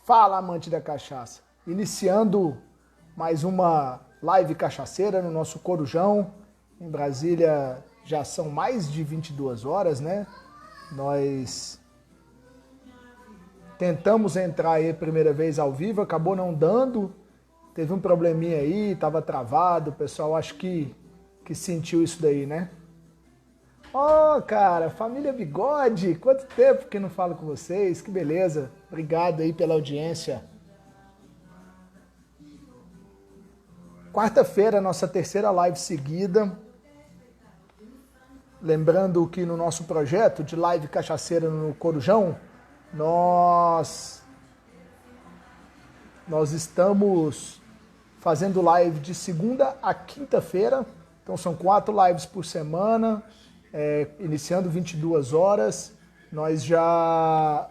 Fala, amante da cachaça! Iniciando mais uma live cachaceira no nosso Corujão. Em Brasília já são mais de 22 horas, né? Nós tentamos entrar aí a primeira vez ao vivo, acabou não dando. Teve um probleminha aí, estava travado. O pessoal acho que sentiu isso daí, né? Oh, cara, família Bigode, quanto tempo que não falo com vocês, que beleza. Obrigado aí pela audiência. Quarta-feira, nossa terceira live seguida. Lembrando que no nosso projeto de live cachaceira no Corujão, nós estamos fazendo live de segunda a quinta-feira. Então são 4 lives por semana, iniciando 22 horas. Nós já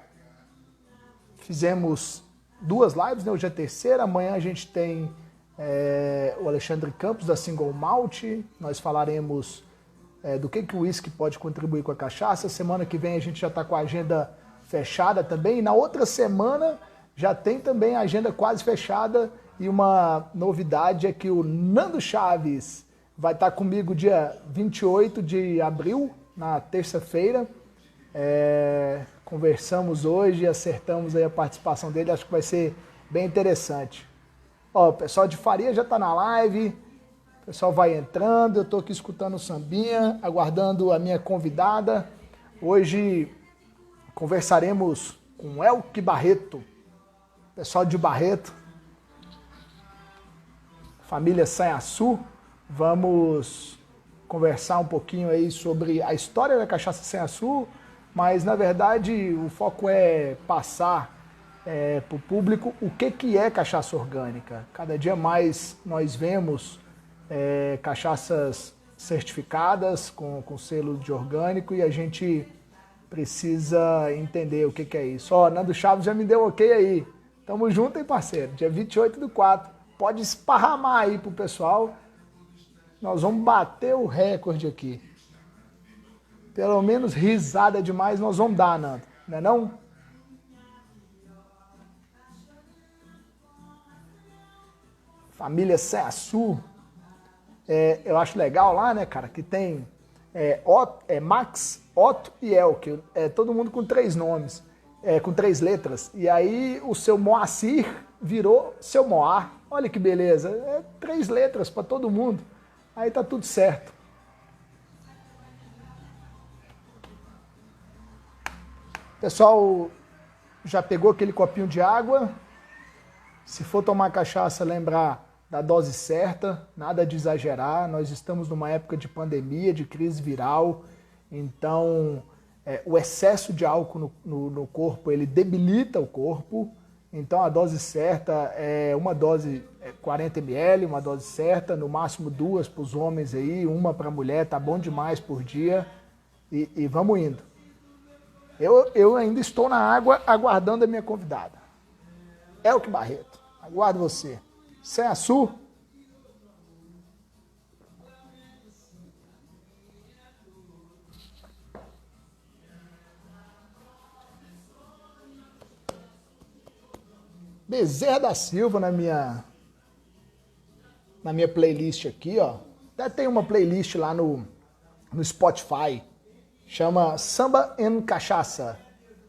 fizemos 2 lives, né? Hoje é a terceira. Amanhã a gente tem o Alexandre Campos da Single Malt. Nós falaremos do que o uísque pode contribuir com a cachaça. Semana que vem a gente já está com a agenda fechada também. E na outra semana já tem também a agenda quase fechada. E uma novidade é que o Nando Chaves vai estar comigo dia 28 de abril, na terça-feira. Conversamos hoje, acertamos aí a participação dele. Acho que vai ser bem interessante. Ó, o pessoal de Faria já está na live. O pessoal vai entrando, eu estou aqui escutando o sambinha, aguardando a minha convidada. Hoje conversaremos com Elke Barreto, pessoal de Barreto, família Sanhaçu. Vamos conversar um pouquinho aí sobre a história da cachaça Sanhaçu, mas na verdade o foco é passar para o público o que é cachaça orgânica. Cada dia mais nós vemos cachaças certificadas com selo de orgânico e a gente precisa entender o que é isso. Ó, Nando Chaves já me deu ok aí. Tamo junto, hein, parceiro? Dia 28/4. Pode esparramar aí pro pessoal. Nós vamos bater o recorde aqui. Pelo menos risada demais nós vamos dar, Nando. Não é não? Família Sanhaçu. Eu acho legal lá, né, cara, que tem Max, Otto e Elke. Todo mundo com 3 nomes, com 3 letras. E aí o seu Moacir virou seu Moar. Olha que beleza. 3 letras para todo mundo. Aí tá tudo certo. Pessoal, já pegou aquele copinho de água? Se for tomar cachaça, lembrar da dose certa, nada de exagerar. Nós estamos numa época de pandemia, de crise viral, então o excesso de álcool no corpo, ele debilita o corpo. Então a dose certa é uma dose 40 ml, uma dose certa, no máximo 2 para os homens aí, 1 para a mulher, tá bom demais por dia. E vamos indo. Eu ainda estou na água aguardando a minha convidada. Elke Barreto, aguardo você. Sanhaçu. Bezerra da Silva na minha playlist aqui, ó. Até tem uma playlist lá no Spotify. Chama Samba N Cachaça.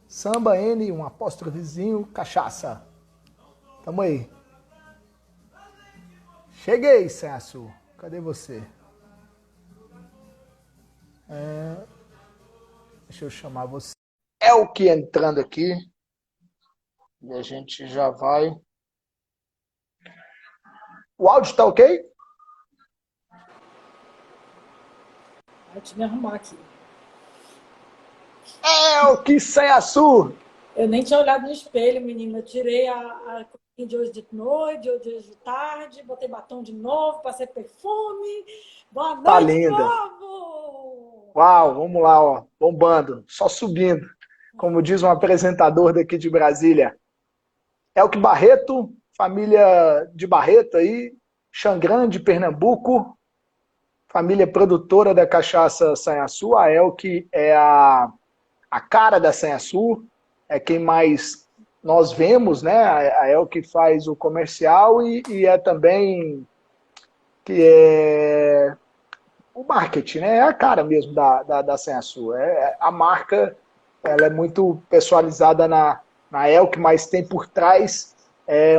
Samba N, um apóstrofozinho, cachaça. Tamo aí. Cheguei, Sanhaçu. Cadê você? Deixa eu chamar você. Elke entrando aqui. E a gente já vai. O áudio tá ok? Deixa eu me arrumar aqui. Elke Sanhaçu! Eu nem tinha olhado no espelho, menina. Eu tirei a coisinha de hoje de noite, de hoje de tarde, botei batom de novo, passei perfume. Boa noite, Tá linda. povo! Uau, vamos lá, ó. Bombando, só subindo. Como diz um apresentador daqui de Brasília. Elke Barreto, família de Barreto aí, Xangrande, Pernambuco, família produtora da cachaça Sanhaçu. A Elke é a cara da Sanhaçu, é quem mais nós vemos, né? A Elke faz o comercial e é também que é o marketing, né? É a cara mesmo da Sensu. A marca, ela é muito personalizada na Elke, mas tem por trás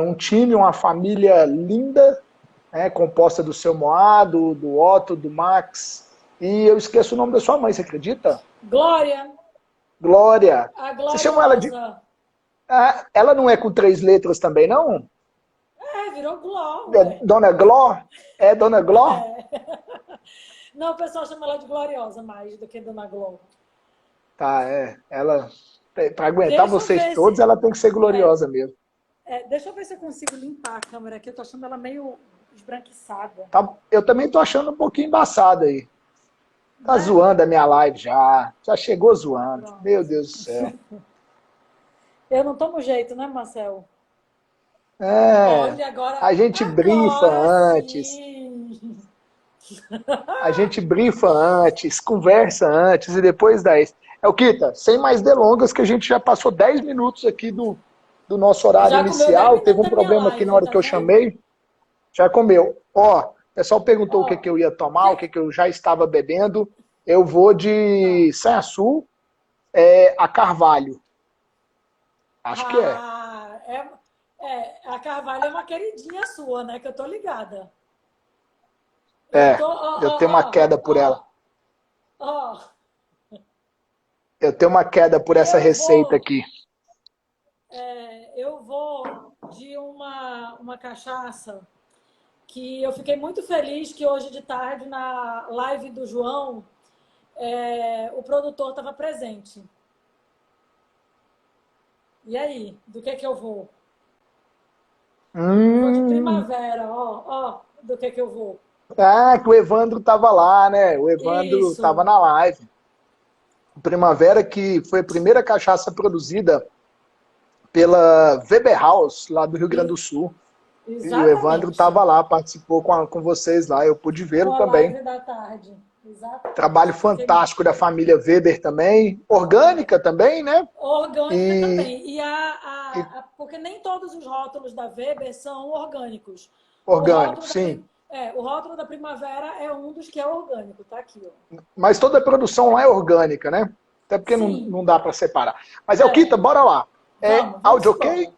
um time, uma família linda, né? Composta do seu Moá, do Otto, do Max. E eu esqueço o nome da sua mãe, você acredita? Glória, Glória. a Você chamou ela de. gloriosa. Ah, ela não é com 3 letras também, não? É, virou Gló, ué. Dona Gló? É Dona Gló? É. Não, o pessoal chama ela de gloriosa mais do que Dona Gló. Tá, ela. Para aguentar Deixa eu vocês ver todos, se. ela tem que ser É, gloriosa mesmo. deixa eu ver se eu consigo limpar a câmera aqui. Eu tô achando ela meio esbranquiçada. Tá, eu também tô achando um pouquinho embaçado aí. Tá Né? zoando a minha live já. Já chegou zoando. Meu Pronto. Deus do céu. Eu não tomo jeito, né, Marcel? É, Olha, a gente brifa agora antes. sim. A gente brifa antes, conversa antes e depois dá isso. É o Kita, sem mais delongas, que a gente já passou 10 minutos aqui do nosso E horário já comeu 10 inicial. Teve minutos um da minha problema aqui na live, hora tá que eu vendo? chamei. Já comeu. Ó, o pessoal perguntou o que, Ó, que eu ia tomar, o que... que, que eu já estava bebendo. Eu vou Tá. de Sanhaçu a Carvalho. Acho que é. Ah, a Carvalho é uma queridinha sua, né? Que eu tô ligada. Eu É, tô, eu tenho uma ó, queda por ela. ó, ó, ó. Eu tenho uma queda por essa Eu receita vou, aqui. eu vou de uma cachaça que eu fiquei muito feliz que hoje de tarde na live do João o produtor estava presente. E aí, do que eu vou? Eu vou de Hum, primavera, ó, do que eu vou. que o Evandro tava lá, né? O Evandro tava Isso, na live. Primavera, que foi a primeira cachaça produzida pela Weber House, lá do Rio Grande do e- Sul. E o Evandro exatamente. estava lá, participou com vocês lá, eu pude Com vê-lo a também. live da tarde. Trabalho Exatamente. Fiquei fantástico da família Weber também, orgânica também, né? orgânica E, também. e Porque nem todos os rótulos da Weber são orgânicos. O orgânico, rótulo da, sim. o rótulo da primavera é um dos que é orgânico, tá aqui, ó. Mas toda a produção lá é orgânica, né? Até porque Sim, não dá para separar. Mas é o Kita, bora lá. vamos Áudio ok? embora.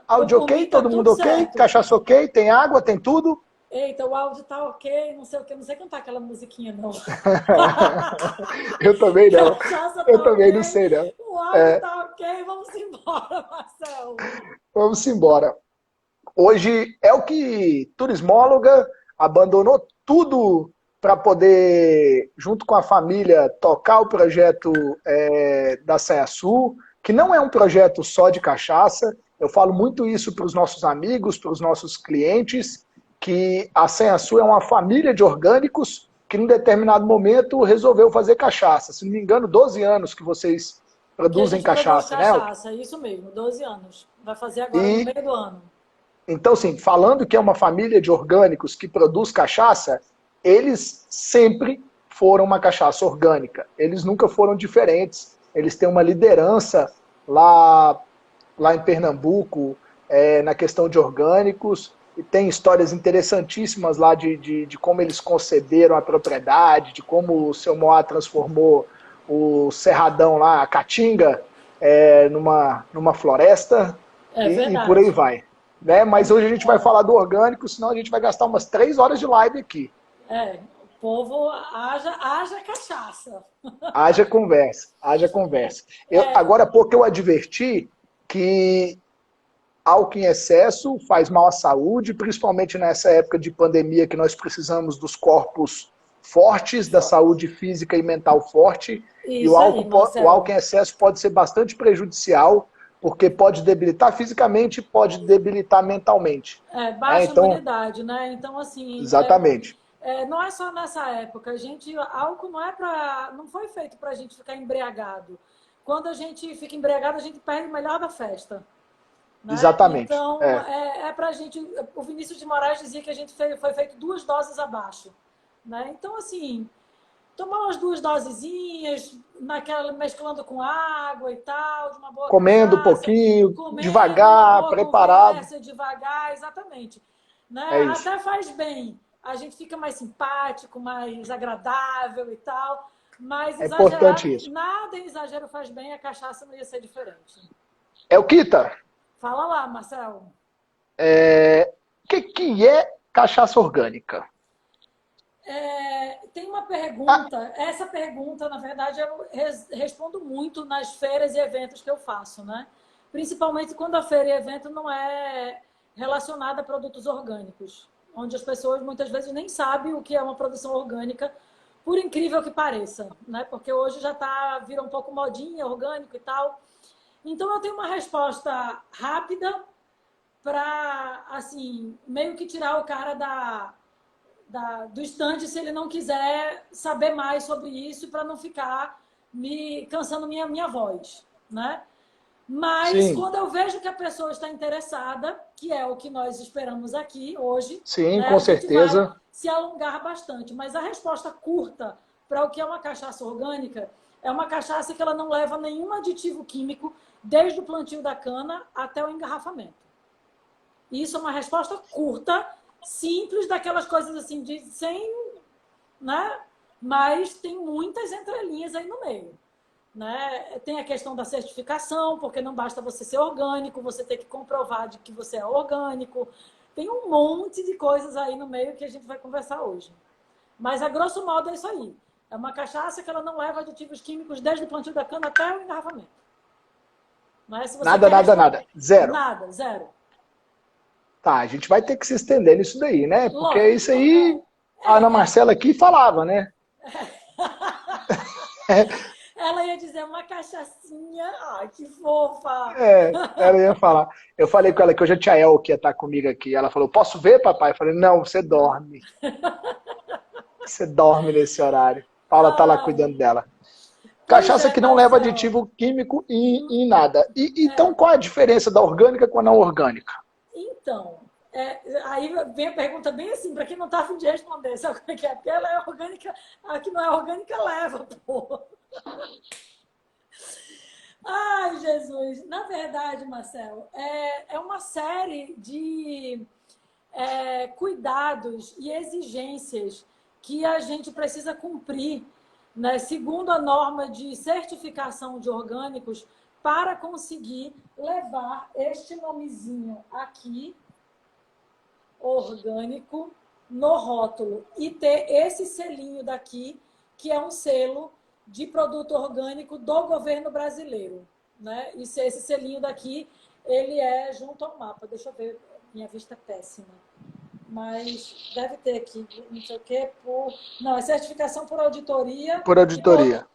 Áudio Por ok? mim tá Todo tudo mundo ok? certo. Cachaça ok? Tem água? Tem tudo? Eita, o áudio tá ok, não sei o que, não sei cantar aquela musiquinha, não. Eu também não. Cachaça Eu tá também não ok, sei, não. o áudio É, tá ok, vamos embora, Marcel. vamos embora. Hoje é o que turismóloga abandonou tudo para poder, junto com a família, tocar o projeto da Ceasul, que não é um projeto só de cachaça. Eu falo muito isso para os nossos amigos, para os nossos clientes, que a Ceasul é uma família de orgânicos que, em determinado momento, resolveu fazer cachaça. Se não me engano, 12 anos que vocês Que a produzem gente produz cachaça, né? cachaça, isso mesmo, 12 anos. Vai fazer agora no E meio do ano. então, assim, falando que é uma família de orgânicos que produz cachaça, eles sempre foram uma cachaça orgânica. Eles nunca foram diferentes. Eles têm uma liderança lá em Pernambuco, na questão de orgânicos, e tem histórias interessantíssimas lá de como eles conceberam a propriedade, de como o seu Moá transformou o Cerradão lá, a Caatinga, numa floresta, É e por aí verdade. vai. Né? É, Mas hoje a gente vai falar do orgânico, senão a gente vai gastar umas 3 horas de live aqui. o povo haja cachaça. Haja conversa, haja conversa. Agora há pouco eu adverti que álcool em excesso faz mal à saúde, principalmente nessa época de pandemia que nós precisamos dos corpos fortes, da saúde física e mental forte, e o Isso aí, álcool, o álcool Marcel. em excesso pode ser bastante prejudicial, porque pode debilitar fisicamente e pode debilitar mentalmente. Baixa Então, imunidade, né? Então, assim, exatamente. não é só nessa época. Álcool não foi feito para a gente ficar embriagado. Quando a gente fica embriagado, a gente perde o melhor da festa. Né? Exatamente. Então, para a gente. O Vinícius de Moraes dizia que a gente foi feito 2 doses abaixo. Né? Então, assim, tomar umas 2 dosezinhas, mesclando com água e tal, de uma boa Comendo um cachaça, pouquinho, comendo, uma devagar, boa preparado. conversa, devagar, exatamente. Né? É isso. Até faz bem. A gente fica mais simpático, mais agradável e tal. Mas É exagerar, importante isso. nada em exagero faz bem, a cachaça não ia ser diferente. É o Kita. Fala lá, Marcelo. O que é cachaça orgânica? Tem uma pergunta, essa pergunta, na verdade, eu respondo muito nas feiras e eventos que eu faço, né? Principalmente quando a feira e evento não é relacionada a produtos orgânicos, onde as pessoas muitas vezes nem sabem o que é uma produção orgânica, por incrível que pareça, né? Porque hoje já virou um pouco modinha, orgânico e tal. Então, eu tenho uma resposta rápida para, assim, meio que tirar o cara do stand se ele não quiser saber mais sobre isso para não ficar me cansando minha voz, né? Mas Sim, quando eu vejo que a pessoa está interessada, que é o que nós esperamos aqui hoje, sim, né, com a gente vai certeza. se alongar bastante. Mas a resposta curta para o que é uma cachaça orgânica é uma cachaça que ela não leva nenhum aditivo químico desde o plantio da cana até o engarrafamento. Isso é uma resposta curta, simples, daquelas coisas assim, de sem, né? Mas tem muitas entrelinhas aí no meio. Né? Tem a questão da certificação, porque não basta você ser orgânico, você tem que comprovar de que você é orgânico. Tem um monte de coisas aí no meio que a gente vai conversar hoje. Mas, a grosso modo, é isso aí. É uma cachaça que ela não leva aditivos químicos desde o plantio da cana até o engarrafamento. Mas se você Nada, quer nada, nada. Zero. nada, zero. Tá, a gente vai ter que se estender nisso daí, né? Porque isso Lógico. aí, a Ana Marcela aqui falava, né? Ela ia dizer uma cachaçinha. Ai, que fofa. Ela ia falar. Eu falei com ela que hoje a tia El que ia estar comigo aqui. Ela falou, posso ver, papai? Eu falei, não, você dorme. Você dorme nesse horário. Paula tá lá Ai, cuidando dela. pois Cachaça é, que não leva Marcel. aditivo químico em nada. Então, É, qual a diferença da orgânica com a não orgânica? então, aí vem a pergunta bem assim, para quem não está a fim de responder, sabe como é que é? Porque ela é orgânica, a que não é orgânica leva, pô. Ai, Jesus. Na verdade, Marcelo, é uma série de cuidados e exigências que a gente precisa cumprir, né, segundo a norma de certificação de orgânicos, para conseguir levar este nomezinho aqui, orgânico, no rótulo e ter esse selinho daqui, que é um selo de produto orgânico do governo brasileiro, né? E esse selinho daqui, ele é junto ao mapa. Deixa eu ver, minha vista é péssima. Mas deve ter aqui, não sei o quê, não, é certificação por auditoria Por auditoria.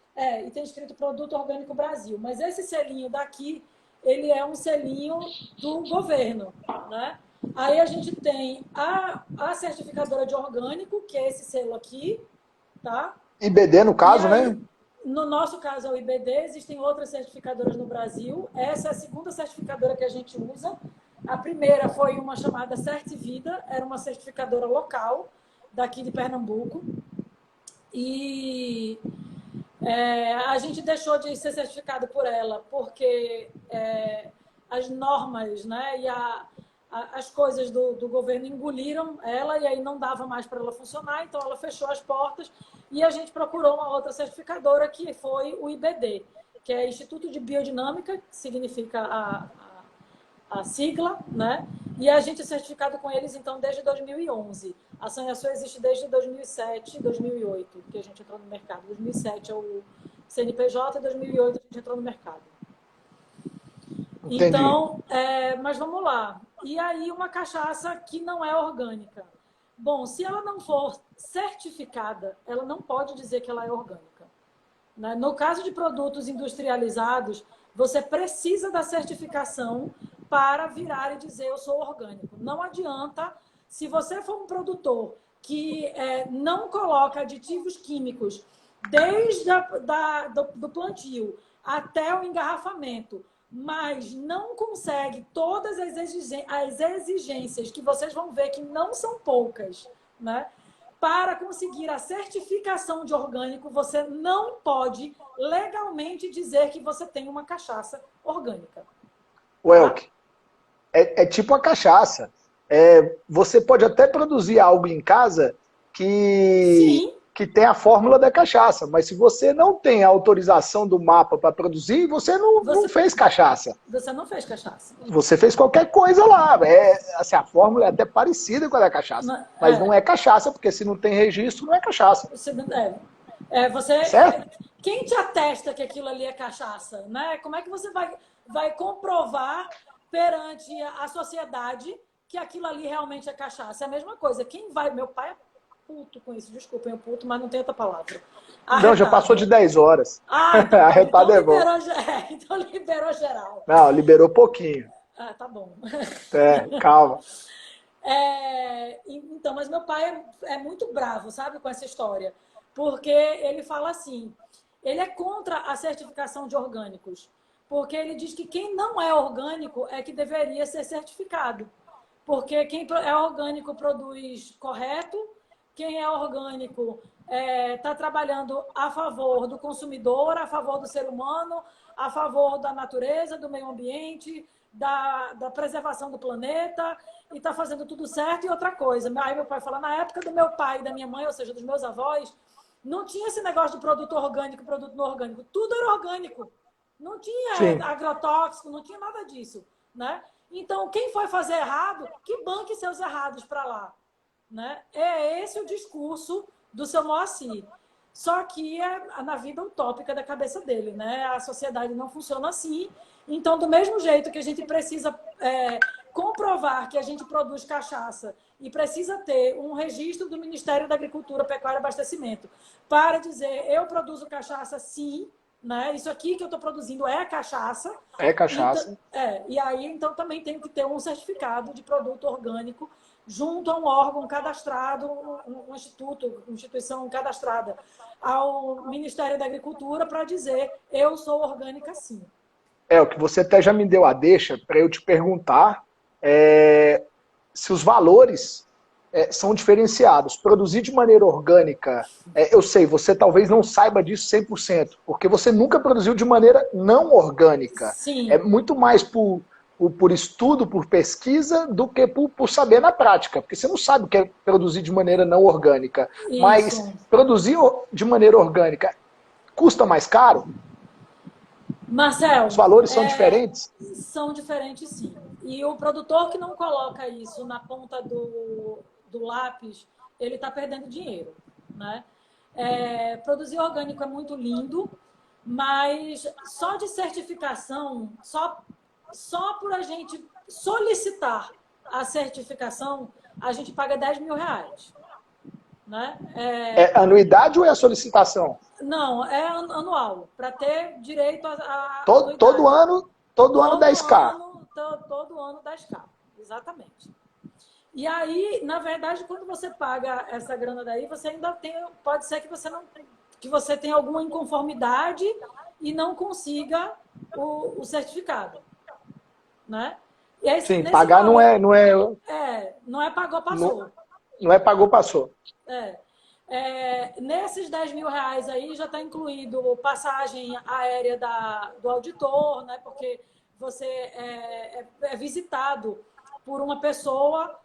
e tem escrito Produto Orgânico Brasil. Mas esse selinho daqui, ele é um selinho do governo, né? Aí a gente tem a certificadora de orgânico, que é esse selo aqui, tá? IBD, no E caso, aí, né? no nosso caso é o IBD, existem outras certificadoras no Brasil. Essa é a segunda certificadora que a gente usa. A primeira foi uma chamada Certivida, era uma certificadora local daqui de Pernambuco. E a gente deixou de ser certificado por ela porque as normas, né, e as coisas do governo engoliram ela e aí não dava mais para ela funcionar, então ela fechou as portas e a gente procurou uma outra certificadora que foi o IBD, que é Instituto de Biodinâmica, que significa a sigla, né? E a gente é certificado com eles, então, desde 2011. A Sanhaçu existe desde 2007, 2008, que a gente entrou no mercado. 2007 é o CNPJ, 2008 a gente entrou no mercado. Entendi. Então, mas vamos lá. E aí, uma cachaça que não é orgânica. Bom, se ela não for certificada, ela não pode dizer que ela é orgânica. Né? No caso de produtos industrializados, você precisa da certificação para virar e dizer eu sou orgânico. Não adianta, se você for um produtor que não coloca aditivos químicos desde do plantio até o engarrafamento, mas não consegue todas as exigências que vocês vão ver que não são poucas, né? para conseguir a certificação de orgânico, você não pode legalmente dizer que você tem uma cachaça orgânica. Welk, é tipo a cachaça. Você pode até produzir algo em casa Sim, que tem a fórmula da cachaça, mas se você não tem a autorização do mapa para produzir, você não fez cachaça. você não fez cachaça. Você fez qualquer coisa lá. Assim, a fórmula é até parecida com a da cachaça, mas não é cachaça, porque se não tem registro, não é cachaça. Certo? Quem te atesta que aquilo ali é cachaça? Né? Como é que você vai comprovar perante a sociedade que aquilo ali realmente é cachaça? É a mesma coisa. Meu pai é puto com isso, desculpem, puto, mas não tem outra palavra. Arretado. Não, já passou de 10 horas. Então, Arretado é bom. Então liberou geral. Não, liberou pouquinho. Tá bom. Calma. Então, mas meu pai é muito bravo, sabe, com essa história. Porque ele fala assim, ele é contra a certificação de orgânicos. Porque ele diz que quem não é orgânico é que deveria ser certificado. Porque quem é orgânico produz correto, quem é orgânico está trabalhando a favor do consumidor, a favor do ser humano, a favor da natureza, do meio ambiente, da preservação do planeta, e está fazendo tudo certo. E outra coisa, aí meu pai fala, na época do meu pai e da minha mãe, ou seja, dos meus avós, não tinha esse negócio de produto orgânico, produto não orgânico. Tudo era orgânico. Não tinha agrotóxico, não tinha nada disso, né? Então, quem foi fazer errado, que banque seus errados para lá. Né? É esse o discurso do seu Moacir. Só que é na vida utópica da cabeça dele. Né? A sociedade não funciona assim. Então, do mesmo jeito que a gente precisa comprovar que a gente produz cachaça e precisa ter um registro do Ministério da Agricultura, Pecuária e Abastecimento para dizer, eu produzo cachaça sim, né? Isso aqui que eu estou produzindo é cachaça. É cachaça. Então, e aí, então, também tem que ter um certificado de produto orgânico junto a um órgão cadastrado, uma instituição cadastrada ao Ministério da Agricultura para dizer, eu sou orgânica sim. O que você até já me deu a deixa para eu te perguntar se os valores são diferenciados. Produzir de maneira orgânica, eu sei, você talvez não saiba disso 100%, porque você nunca produziu de maneira não orgânica. Sim. É muito mais por estudo, por pesquisa, do que por saber na prática. Porque você não sabe o que é produzir de maneira não orgânica. Isso. Mas produzir de maneira orgânica custa mais caro? Marcelo, os valores são diferentes? São diferentes, sim. E o produtor que não coloca isso na ponta do lápis, ele está perdendo dinheiro. Né? Produzir orgânico é muito lindo, mas só de certificação, só por a gente solicitar a certificação, a gente paga R$10.000. Né? É anuidade ou é a solicitação? Não, é anual, para ter direito a todo ano 10K. Todo ano 10K, exatamente. E aí, na verdade, quando você paga essa grana daí, você ainda pode ser que você tenha alguma inconformidade e não consiga o certificado. Né? E aí, sim, pagar valor, não é pagou, passou. Não é pagou, passou. Nesses R$10.000 aí já está incluído passagem aérea do auditor, né? Porque você é visitado por uma pessoa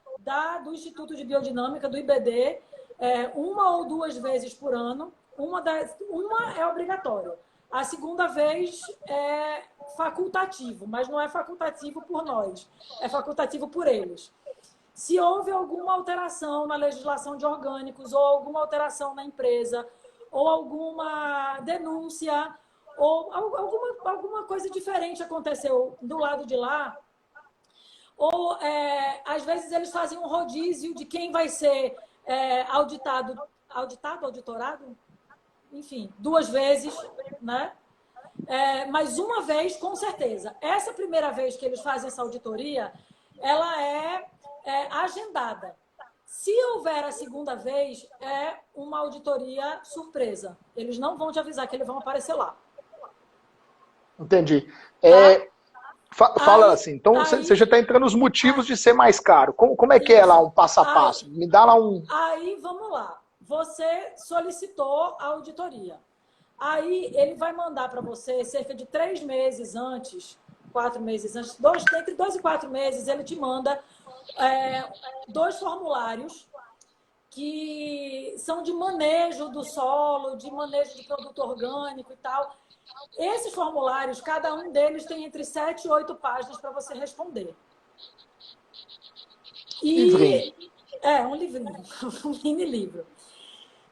do Instituto de Biodinâmica, do IBD, uma ou duas vezes por ano. Uma é obrigatória. A segunda vez é facultativo, mas não é facultativo por nós, é facultativo por eles. Se houve alguma alteração na legislação de orgânicos, ou alguma alteração na empresa, ou alguma denúncia, ou alguma coisa diferente aconteceu do lado de lá, ou às vezes eles fazem um rodízio de quem vai ser auditorado, enfim, 2 vezes, né? Mas uma vez, com certeza. Essa primeira vez que eles fazem essa auditoria, ela é agendada. Se houver a segunda vez, é uma auditoria surpresa. Eles não vão te avisar que eles vão aparecer lá. Entendi. Fala assim, então você já está entrando nos motivos de ser mais caro. Como é que é lá um passo a passo? Me dá lá um... Aí, vamos lá. você solicitou a auditoria. Aí ele vai mandar para você, cerca de 3 meses antes, 4 meses antes, entre 2 e 4 meses, ele te manda 2 formulários que são de manejo do solo, de manejo de produto orgânico e tal. Esses formulários, cada um deles tem entre 7 e 8 páginas para você responder. Livrinho. Um livrinho, um mini livro.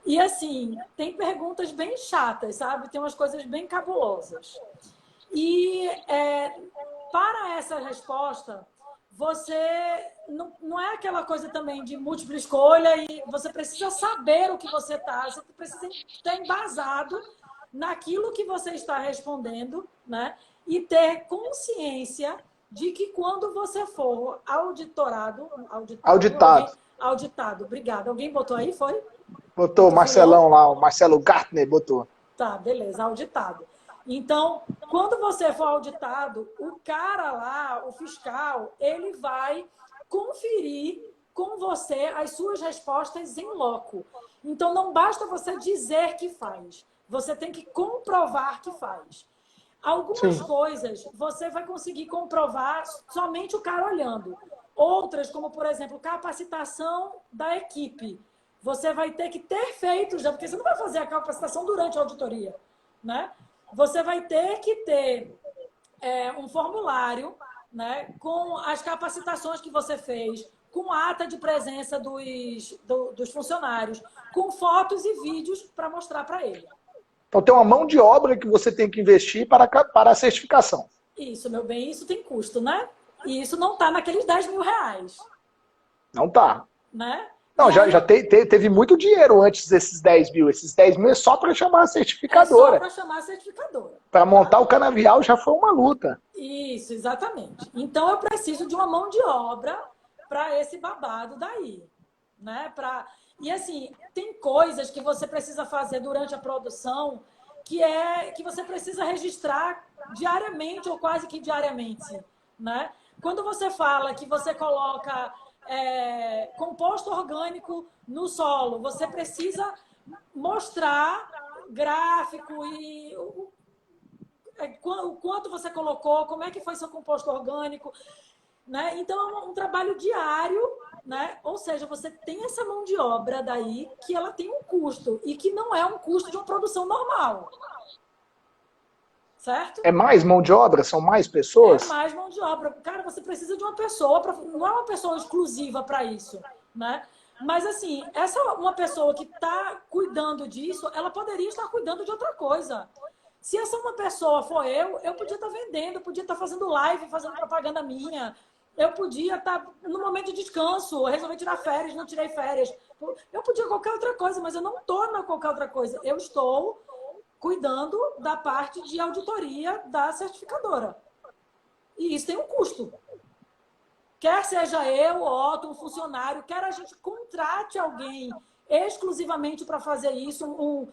E assim, tem perguntas bem chatas, sabe? Tem umas coisas bem cabulosas. E para essa resposta, você não é aquela coisa também de múltipla escolha e você precisa saber o que você precisa estar embasado naquilo que você está respondendo, né? E ter consciência de que quando você for auditado, obrigada. Alguém botou aí, foi? Botou o Marcelão lá, o Marcelo Gartner botou. Tá, beleza, auditado. Então, quando você for auditado, o cara lá, o fiscal, ele vai conferir com você as suas respostas em loco. Então, não basta você dizer que faz. Você tem que comprovar que faz. Algumas coisas você vai conseguir comprovar somente o cara olhando. Outras, como, por exemplo, capacitação da equipe. Você vai ter que ter feito já, porque você não vai fazer a capacitação durante a auditoria, né? Você vai ter que ter um formulário, né, com as capacitações que você fez, com a ata de presença dos funcionários, com fotos e vídeos para mostrar para ele. Então tem uma mão de obra que você tem que investir para a certificação. Isso, meu bem, isso tem custo, né? E isso não está naqueles 10 mil reais. Não tá. Né? Não, já teve muito dinheiro antes desses 10 mil. Esses 10 mil é só para chamar a certificadora. É só para chamar a certificadora. Para montar o canavial já foi uma luta. Isso, exatamente. Então eu preciso de uma mão de obra para esse babado daí. Né? E assim, tem coisas que você precisa fazer durante a produção que você precisa registrar diariamente ou quase que diariamente. Né? Quando você fala que você coloca composto orgânico no solo, você precisa mostrar gráfico e o quanto você colocou, como é que foi seu composto orgânico, né? Então é um trabalho diário, né? Ou seja, você tem essa mão de obra daí que ela tem um custo e que não é um custo de uma produção normal. Certo? É mais mão de obra? São mais pessoas? É mais mão de obra. Cara, você precisa de uma pessoa, não é uma pessoa exclusiva para isso, né? Mas assim, uma pessoa que está cuidando disso, ela poderia estar cuidando de outra coisa. Se essa uma pessoa for eu podia estar vendendo, eu podia estar fazendo live, fazendo propaganda minha, eu podia estar no momento de descanso, resolver tirar férias, não tirei férias. Eu podia qualquer outra coisa, mas eu não estou na qualquer outra coisa. Eu estou cuidando da parte de auditoria da certificadora. E isso tem um custo. Quer seja eu, Otto, um funcionário, quer a gente contrate alguém exclusivamente para fazer isso, um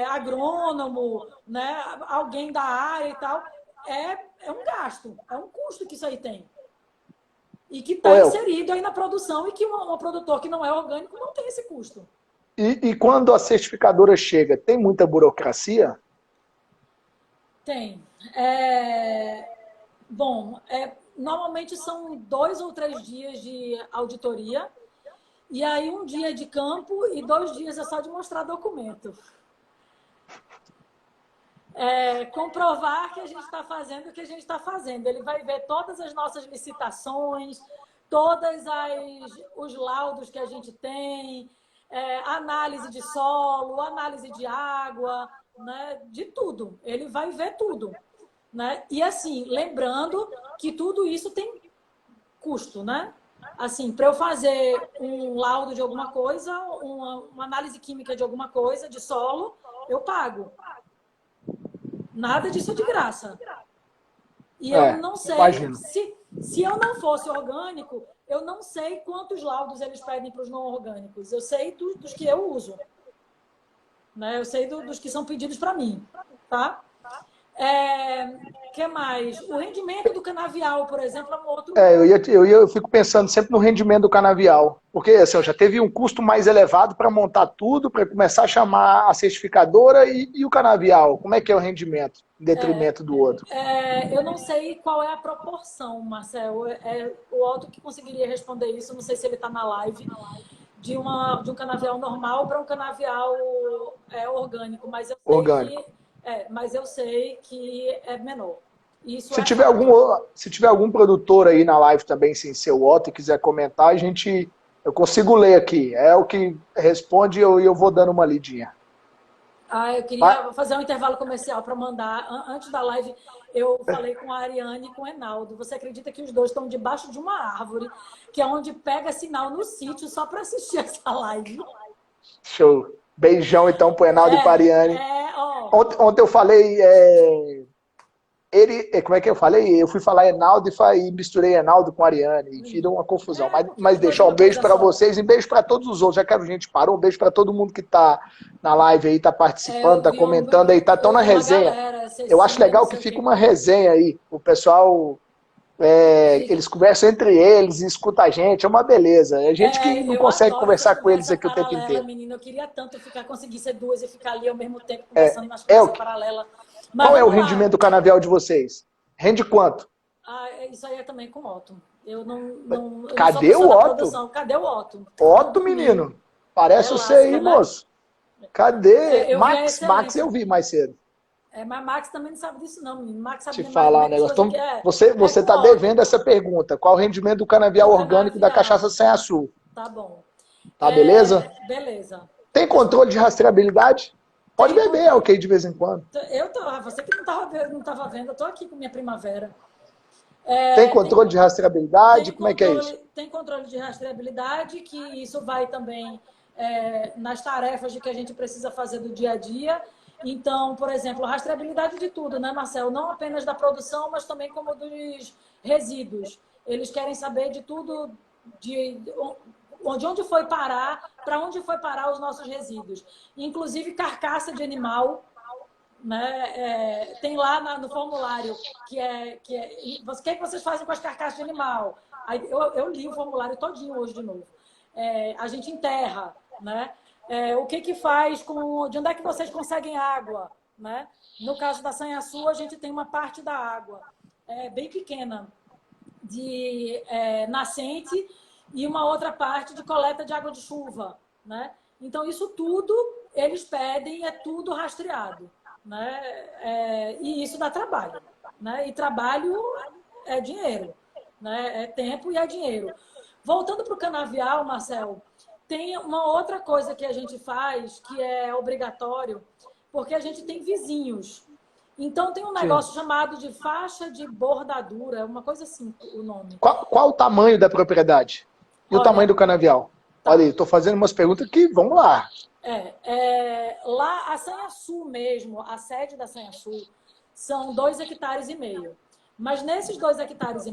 agrônomo, né? Alguém da área e tal, é um gasto, é um custo que isso aí tem. E que está inserido aí na produção e que um produtor que não é orgânico não tem esse custo. E quando a certificadora chega, tem muita burocracia? Tem. Bom, normalmente são 2 ou 3 dias de auditoria, e aí 1 dia de campo e 2 dias é só de mostrar documento. Comprovar que a gente está fazendo o que a gente está fazendo. Ele vai ver todas as nossas licitações, todos os laudos que a gente tem, análise de solo, análise de água, né? De tudo. Ele vai ver tudo. Né? E assim, lembrando que tudo isso tem custo, né? Assim, para eu fazer um laudo de alguma coisa, uma análise química de alguma coisa, de solo, eu pago. Nada disso é de graça. E eu não sei, se eu não fosse orgânico, eu não sei quantos laudos eles pedem para os não orgânicos. Eu sei dos que eu uso. Né? Eu sei dos que são pedidos para mim. Tá? que mais? O rendimento do canavial, por exemplo, é um outro. Eu fico pensando sempre no rendimento do canavial. Porque assim, eu já teve um custo mais elevado para montar tudo, para começar a chamar a certificadora e o canavial. Como é que é o rendimento, em detrimento do outro? Eu não sei qual é a proporção, Marcel. O Otto que conseguiria responder isso, não sei se ele está na live, de um canavial normal para um canavial orgânico, Orgânico. mas eu sei que é menor. Isso Se é tiver fato. se tiver algum produtor aí na live também, sem ser o Otto, e quiser comentar, eu consigo ler aqui. É o que responde e eu vou dando uma lidinha. Eu queria fazer um intervalo comercial para mandar. Antes da live, eu falei com a Ariane e com o Enaldo. Você acredita que os dois estão debaixo de uma árvore, que é onde pega sinal no sítio, só para assistir essa live? Show. Beijão então pro Enaldo e Pariane. Ó. Ontem eu falei. Como é que eu falei? Eu fui falar Enaldo e misturei Enaldo com Ariane e virou uma confusão. Mas deixa um beijo para vocês e um beijo para todos os outros. Já que a gente parou, um beijo para todo mundo que tá na live aí, tá participando, tá comentando aí, tá tão na resenha. Eu acho legal que fica uma resenha aí. O pessoal, eles conversam entre eles e escuta a gente, é uma beleza. A gente que não consegue conversar com eles aqui o tempo inteiro. Menina, eu queria tanto conseguir ser duas e ficar ali ao mesmo tempo conversando nas conversas paralelas. Qual é o rendimento do canavial de vocês? Rende quanto? Isso aí é também com o Otto. Cadê o Otto? Cadê o Otto? Otto, menino. Parece você aí, moço. Cadê? Max eu vi mais cedo. Mas Max também não sabe disso não, menino. Max sabe te falar um negócio. Então, você está devendo essa pergunta. Qual o rendimento do canavial orgânico da cachaça sem açúcar? Tá bom. Tá beleza? Beleza. Tem controle de rastreabilidade? Pode beber, ok, de vez em quando. Você que não estava vendo, eu tô aqui com minha primavera. Tem controle de rastreabilidade? Como é que é isso? Tem controle de rastreabilidade, que isso vai também nas tarefas de que a gente precisa fazer do dia a dia. Então, por exemplo, rastreabilidade de tudo, né, Marcel? Não apenas da produção, mas também como dos resíduos. Eles querem saber de tudo, de onde foi parar, para onde foi parar os nossos resíduos. Inclusive carcaça de animal, né? Tem lá no formulário o que vocês fazem com as carcaças de animal? Aí eu li o formulário todinho hoje de novo. A gente enterra, né? O que faz de onde é que vocês conseguem água, né? No caso da Sanhaçu, a gente tem uma parte da água bem pequena de nascente e uma outra parte de coleta de água de chuva, né? Então isso tudo eles pedem, é tudo rastreado, né? E isso dá trabalho, né? E trabalho é dinheiro, né? É tempo e é dinheiro. Voltando para o canavial, Marcel, tem uma outra coisa que a gente faz que é obrigatório, porque a gente tem vizinhos. Então tem um negócio chamado de faixa de bordadura, uma coisa assim o nome. Qual o tamanho da propriedade? E o tamanho do canavial? Tá. Olha aí, estou fazendo umas perguntas que, vamos lá. Lá, a Sanhaçu mesmo, a sede da Sanhaçu, são 2,5 hectares. Mas nesses 2,5 hectares,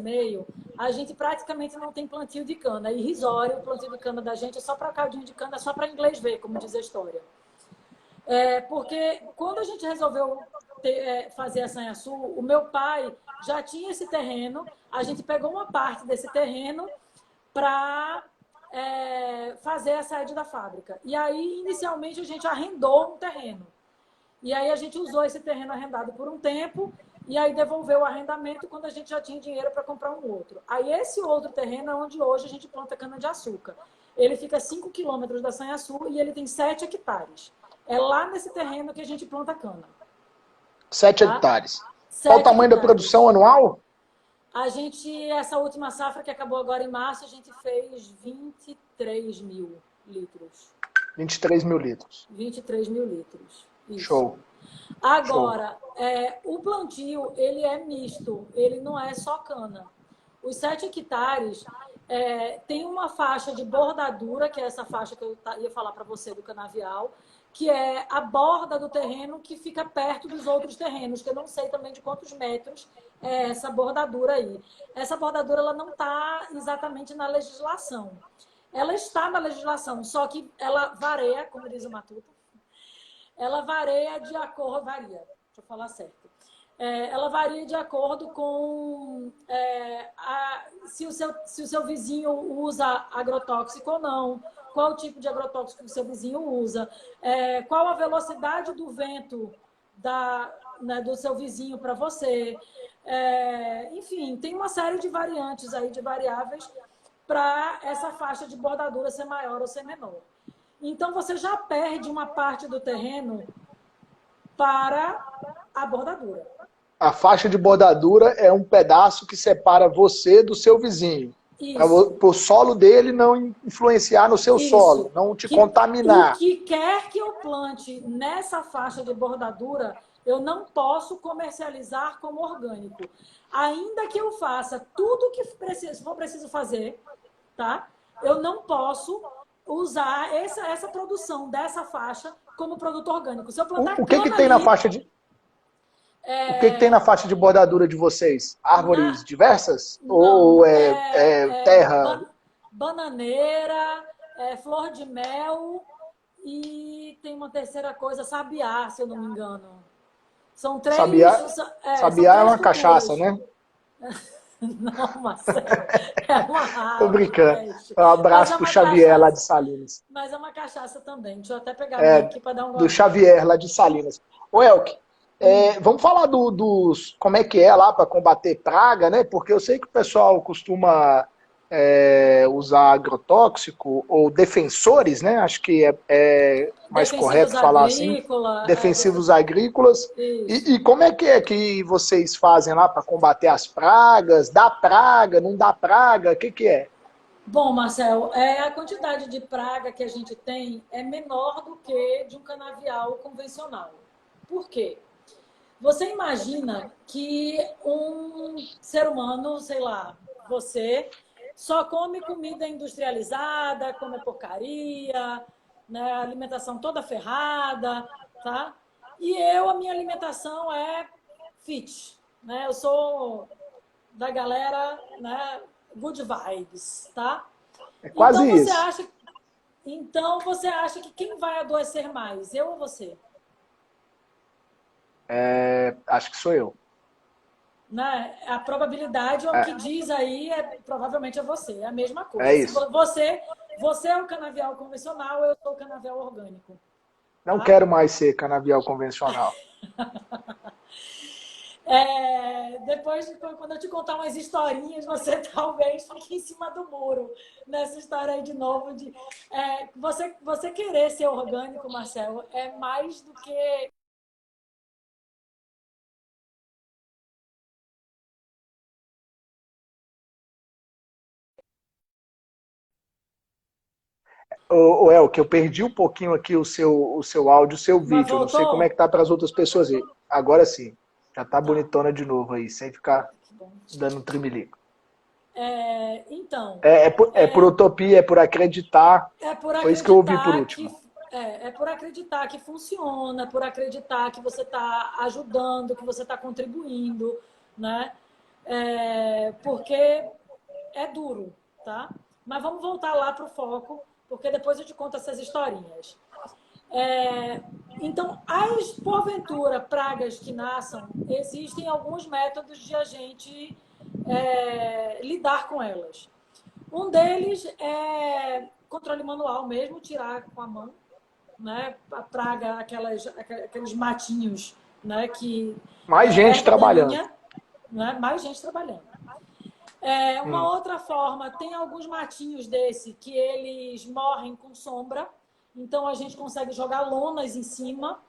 a gente praticamente não tem plantio de cana. É irrisório, o plantio de cana da gente é só para caldinho de cana, é só para inglês ver, como diz a história. Porque quando a gente resolveu fazer a Sanhaçu, o meu pai já tinha esse terreno, a gente pegou uma parte desse terreno para fazer a sede da fábrica. E aí, inicialmente, a gente arrendou um terreno. E aí a gente usou esse terreno arrendado por um tempo e aí devolveu o arrendamento quando a gente já tinha dinheiro para comprar um outro. Aí esse outro terreno é onde hoje a gente planta cana-de-açúcar. Ele fica a 5 quilômetros da Sanhaçu e ele tem 7 hectares. É lá nesse terreno que a gente planta cana. 7 hectares. Qual o tamanho da produção anual? A gente, essa última safra que acabou agora em março, a gente fez 23 mil litros. 23 mil litros. 23 mil litros. Isso. Show. Agora, o plantio, ele é misto, ele não é só cana. Os 7 hectares tem uma faixa de bordadura, que é essa faixa que eu ia falar para você do canavial, que é a borda do terreno que fica perto dos outros terrenos, que eu não sei também de quantos metros é essa bordadura aí. Essa bordadura ela não está exatamente na legislação. Ela está na legislação, só que ela varia, como diz o Matuto, ela varia de acordo, deixa eu falar certo. ela varia de acordo com se o seu vizinho usa agrotóxico ou não, qual o tipo de agrotóxico que o seu vizinho usa, qual a velocidade do vento né, do seu vizinho para você. Enfim, tem uma série de variantes aí, de variáveis, para essa faixa de bordadura ser maior ou ser menor. Então, você já perde uma parte do terreno para a bordadura. A faixa de bordadura é um pedaço que separa você do seu vizinho. Para Isso. o solo dele não influenciar no seu solo, Isso. não te O contaminar. que quer que eu plante nessa faixa de bordadura, eu não posso comercializar como orgânico. Ainda que eu faça tudo o que for preciso fazer, tá? Eu não posso usar essa produção dessa faixa como produto orgânico. Se eu plantar O que que cana tem na ali, faixa de, o que que tem na faixa de bordadura de vocês? Árvores na, diversas? Ou não, é terra? bananeira, flor de mel e tem uma terceira coisa, sabiá, se eu não me engano. São três, Sabiá, são sabiá é três uma cachaça, culturas. né? Não, Marcelo, é uma Tô árvore, brincando. peste. Um Mas é abraço pro uma Xavier lá de cachaça. Salinas. Mas é uma cachaça também. Deixa eu até pegar a minha É, aqui para dar um do golinho. Xavier lá de Salinas. Ô, Elke, vamos falar dos como é que é lá para combater praga, né? Porque eu sei que o pessoal costuma usar agrotóxico ou defensores, né? Acho que é mais Defensivos correto falar assim, agrícola, defensivos agrícolas. isso. E como é que vocês fazem lá para combater as pragas? Dá praga, não dá praga? O que que é? Bom, Marcel, a quantidade de praga que a gente tem é menor do que de um canavial convencional. Por quê? Você imagina que um ser humano, sei lá, você só come comida industrializada, come porcaria, né, alimentação toda ferrada, tá? E a minha alimentação é fit, né? Eu sou da galera, né, good vibes, tá? É quase Então você isso. acha, então você acha que quem vai adoecer mais, eu ou você? Acho que sou eu. Né? A probabilidade, o que É, diz aí, provavelmente é você, é a mesma é coisa. Se isso. você é o canavial convencional, eu sou o canavial orgânico, Não tá? quero mais ser canavial convencional. Depois, quando eu te contar umas historinhas, você talvez fique em cima do muro nessa história aí de novo. Você querer ser orgânico, Marcelo, é mais do que. Ô, que eu perdi um pouquinho aqui o seu áudio, o seu Mas vídeo. Eu não sei como é que voltou? tá para as outras pessoas aí. Agora sim. Já tá Tá. bonitona de novo aí, sem ficar Que bom. dando um trimelico. Então, É por utopia, é por acreditar. É por Foi isso que eu ouvi por acreditar que último. é por acreditar que funciona, é por acreditar que você está ajudando, que você está contribuindo, né? Porque é duro, tá? Mas vamos voltar lá para o foco, porque depois eu te conto essas historinhas. Então, as porventura pragas que nasçam, existem alguns métodos de a gente lidar com elas. Um deles é controle manual mesmo, tirar com a mão, né? A praga, aqueles matinhos, né? Que Mais gente erva trabalhando. daninha, né? Mais gente trabalhando. Uma Hum. outra forma, tem alguns matinhos desse que eles morrem com sombra, então a gente consegue jogar lonas em cima,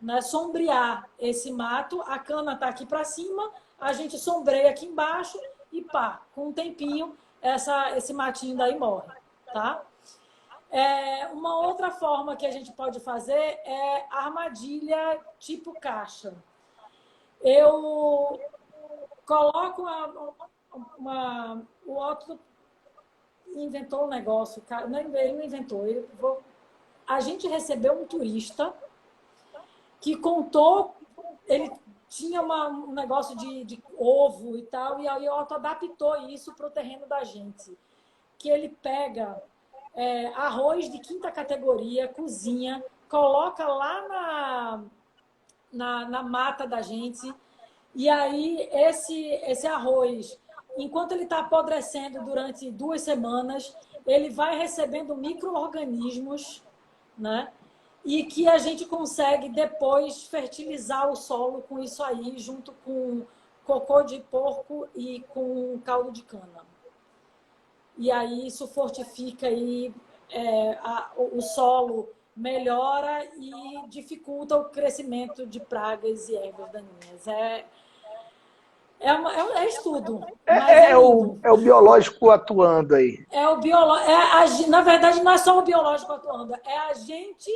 né? Sombrear esse mato, a cana está aqui para cima, a gente sombreia aqui embaixo e pá, com um tempinho esse matinho daí morre, tá? Uma outra forma que a gente pode fazer é armadilha tipo caixa. Eu coloco o Otto inventou um negócio, cara, não, ele não inventou, a gente recebeu um turista que contou, ele tinha um negócio de ovo e tal, e aí o Otto adaptou isso para o terreno da gente, que ele pega arroz de quinta categoria, cozinha, coloca lá na mata da gente E aí, esse arroz, enquanto ele está apodrecendo durante 2 semanas, ele vai recebendo micro-organismos, né? E que a gente consegue depois fertilizar o solo com isso aí, junto com cocô de porco e com caldo de cana. E aí isso fortifica aí, o solo, melhora e dificulta o crescimento de pragas e ervas daninhas. É estudo, mas é lindo. É o biológico atuando aí. É o biológico. Na verdade, não é só o biológico atuando, é a gente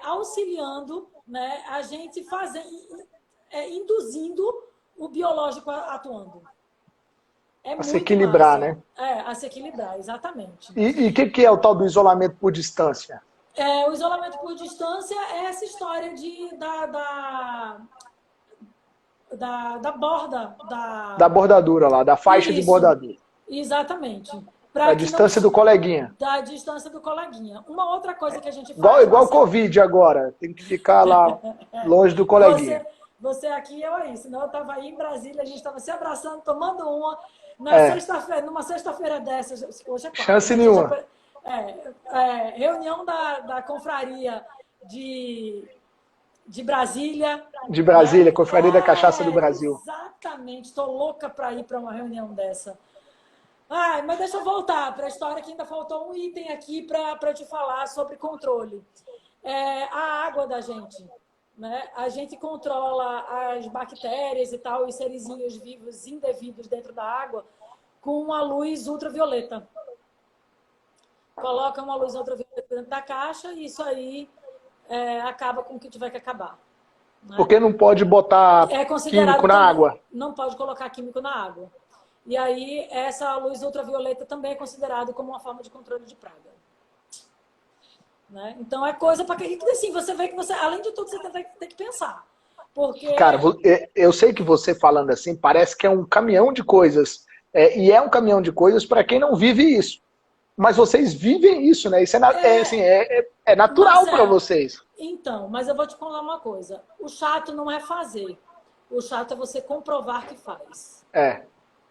auxiliando, né? A gente induzindo o biológico atuando. É A se muito equilibrar, massa. né? A se equilibrar, exatamente. E o que é o tal do isolamento por distância? O isolamento por distância é essa história da borda. Da bordadura lá, da faixa de Isso, bordadura. exatamente. Da Para que não. distância do coleguinha. Da distância do coleguinha. Uma outra coisa que a gente faz. Igual o Covid agora. Tem que ficar lá longe do coleguinha. Você aqui, eu aí. Senão eu estava aí em Brasília, a gente estava se abraçando, tomando uma. Numa sexta-feira dessas. Hoje é quarta, chance nenhuma. Reunião da confraria de Brasília. De Brasília, né? Confraria da Cachaça do Brasil. Exatamente. Estou louca para ir para uma reunião dessa. Ai, mas deixa eu voltar para a história, que ainda faltou um item aqui para te falar sobre controle. A água da gente. Né? A gente controla as bactérias e tal, os serizinhos vivos indevidos dentro da água com a luz ultravioleta. Coloca uma luz ultravioleta dentro da caixa e isso aí acaba com o que tiver que acabar. Né? Porque não pode botar químico na água. Não pode colocar químico na água. E aí, essa luz ultravioleta também é considerada como uma forma de controle de praga. Né? Então, é coisa para que... Assim, você vê que você, além de tudo, você tem que pensar. Porque... Cara, eu sei que você falando assim, parece que é um caminhão de coisas. E é um caminhão de coisas para quem não vive isso. Mas vocês vivem isso, né? Isso é natural para vocês. Então, mas eu vou te falar uma coisa. O chato não é fazer. O chato é você comprovar que faz.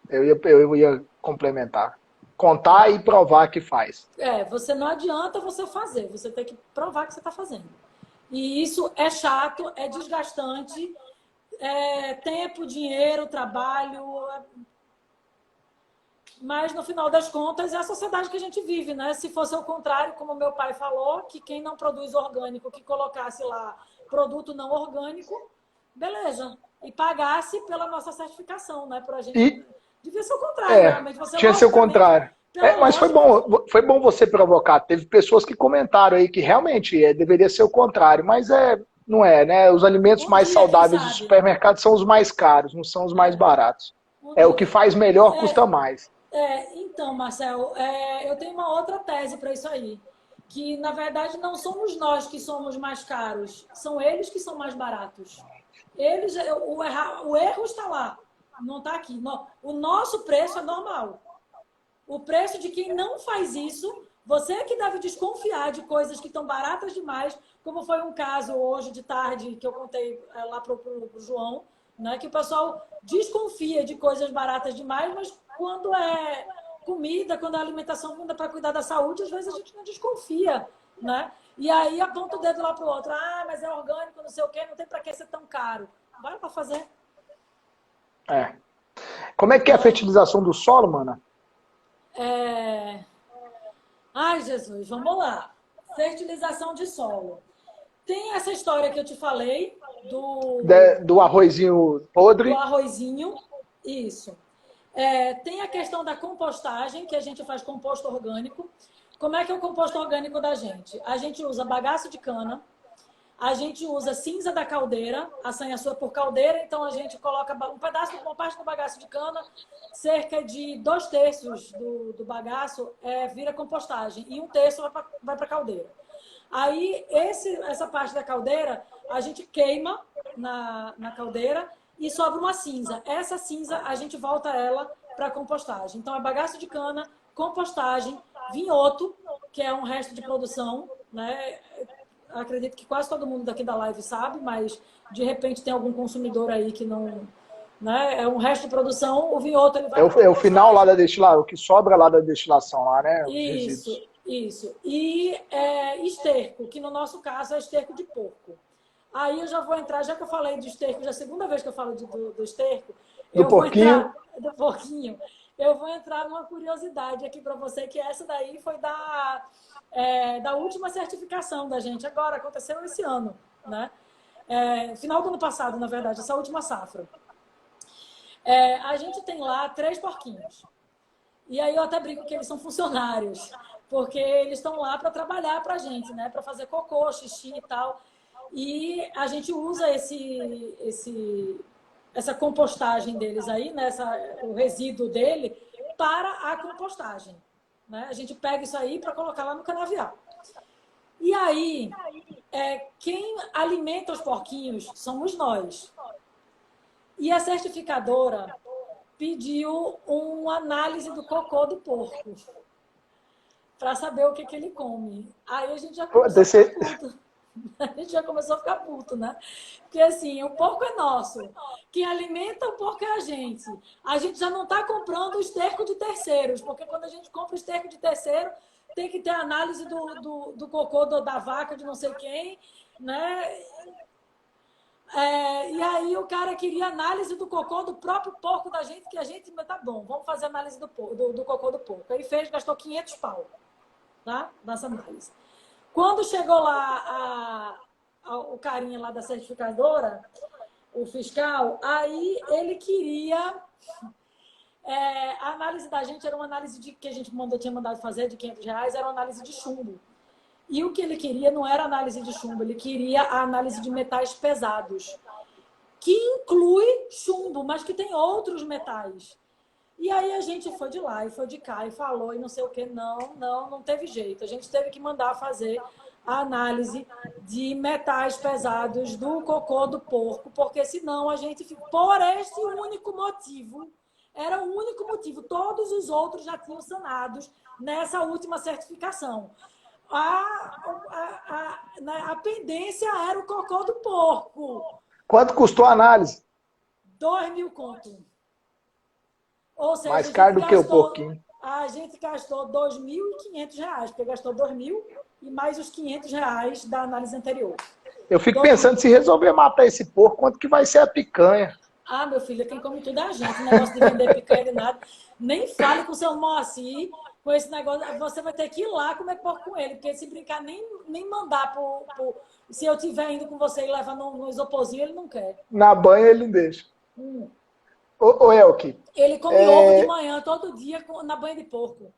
Eu ia complementar. Contar e provar que faz. Você não adianta você fazer. Você tem que provar que você está fazendo. E isso é chato, é desgastante. Tempo, dinheiro, trabalho... Mas, no final das contas, é a sociedade que a gente vive, né? Se fosse o contrário, como meu pai falou, que quem não produz orgânico, que colocasse lá produto não orgânico, beleza. E pagasse pela nossa certificação, né? Pra gente... Devia ser o contrário, realmente. Tinha que ser o contrário. Mas foi bom você provocar. Teve pessoas que comentaram aí que realmente deveria ser o contrário, mas não é, né? Os alimentos mais saudáveis do supermercado são os mais caros, não são os mais baratos. O que faz melhor custa mais. Então, Marcel, eu tenho uma outra tese para isso aí. Que, na verdade, não somos nós que somos mais caros, são eles que são mais baratos. O erro está lá, não está aqui. O nosso preço é normal. O preço de quem não faz isso, você é que deve desconfiar de coisas que estão baratas demais, como foi um caso hoje de tarde que eu contei lá para o João, né, que o pessoal desconfia de coisas baratas demais, mas quando é comida, quando é alimentação, quando é para cuidar da saúde, às vezes a gente não desconfia, né? E aí aponta o dedo lá para o outro. Mas é orgânico, não sei o quê, não tem para que ser tão caro. Bora para fazer. Como é que é a fertilização do solo, mana? Ai, Jesus, vamos lá. Fertilização de solo. Tem essa história que eu te falei do arrozinho podre. Do arrozinho, isso. Tem a questão da compostagem, que a gente faz composto orgânico. Como é que é o composto orgânico da gente? A gente usa bagaço de cana, a gente usa cinza da caldeira, a sanhaçu por caldeira, então a gente coloca uma parte do bagaço de cana, cerca de 2/3 do bagaço vira compostagem e 1/3 vai para a caldeira. Aí, essa parte da caldeira, a gente queima na caldeira e sobra uma cinza. Essa cinza, a gente volta ela para compostagem. Então, é bagaço de cana, compostagem, vinhoto, que é um resto de produção, né? acredito que quase todo mundo daqui da live sabe, mas de repente tem algum consumidor aí que não, né? É um resto de produção, o vinhoto ele vai É o final lá da destilação, o que sobra lá da destilação lá, né? Os resíduos. Isso. E esterco, que no nosso caso é esterco de porco. Aí eu já vou entrar, já que eu falei de esterco, já é a segunda vez que eu falo do esterco, Do porquinho. do porquinho. Eu vou entrar numa curiosidade aqui para você, que essa daí foi da última certificação da gente. Agora, aconteceu esse ano, né? Final do ano passado, na verdade, essa última safra. A gente tem lá 3 porquinhos. E aí eu até brinco que eles são funcionários, porque eles estão lá para trabalhar para a gente, né? Para fazer cocô, xixi e tal. E a gente usa essa compostagem deles aí, né? O resíduo dele, para a compostagem. Né? A gente pega isso aí para colocar lá no canavial. E aí, quem alimenta os porquinhos somos nós. E a certificadora pediu uma análise do cocô do porco para saber o que ele come. Aí a gente já começou a ficar puto. A gente já começou a ficar puto, né? Porque assim, o porco é nosso. Quem alimenta o porco é a gente. A gente já não está comprando o esterco de terceiros, porque quando a gente compra o esterco de terceiro, tem que ter análise do cocô da vaca de não sei quem, né? E aí o cara queria análise do cocô do próprio porco da gente, que a gente, tá bom, vamos fazer análise do cocô do porco. Aí gastou 500 pau, tá? Nessa análise. Quando chegou lá o carinha lá da certificadora, o fiscal, aí ele queria... a análise da gente era uma análise que a gente tinha mandado fazer de R$ 500, era uma análise de chumbo. E o que ele queria não era análise de chumbo, ele queria a análise de metais pesados, que inclui chumbo, mas que tem outros metais. E aí a gente foi de lá e foi de cá e falou e não sei o que, não teve jeito. A gente teve que mandar fazer a análise de metais pesados do cocô do porco, porque senão a gente ficou por este único motivo. Era o único motivo. Todos os outros já tinham sanados nessa última certificação. A pendência era o cocô do porco. Quanto custou a análise? 2.000 conto. Ou seja, mais caro do que o porquinho. A gente gastou R$ 2.500, porque gastou 2.000 e mais os R$ 500 da análise anterior. Eu fico pensando, se resolver matar esse porco, quanto que vai ser a picanha? Ah, meu filho, quem come tudo é a gente. Negócio de vender picanha de nada. Nem fale com o seu Moacir com esse negócio. Você vai ter que ir lá comer porco com ele, porque se brincar, nem mandar se eu estiver indo com você e levar no isoporzinho, ele não quer. Na banha ele não deixa. Ô Elke. Ele come ovo de manhã, todo dia, na banha de porco.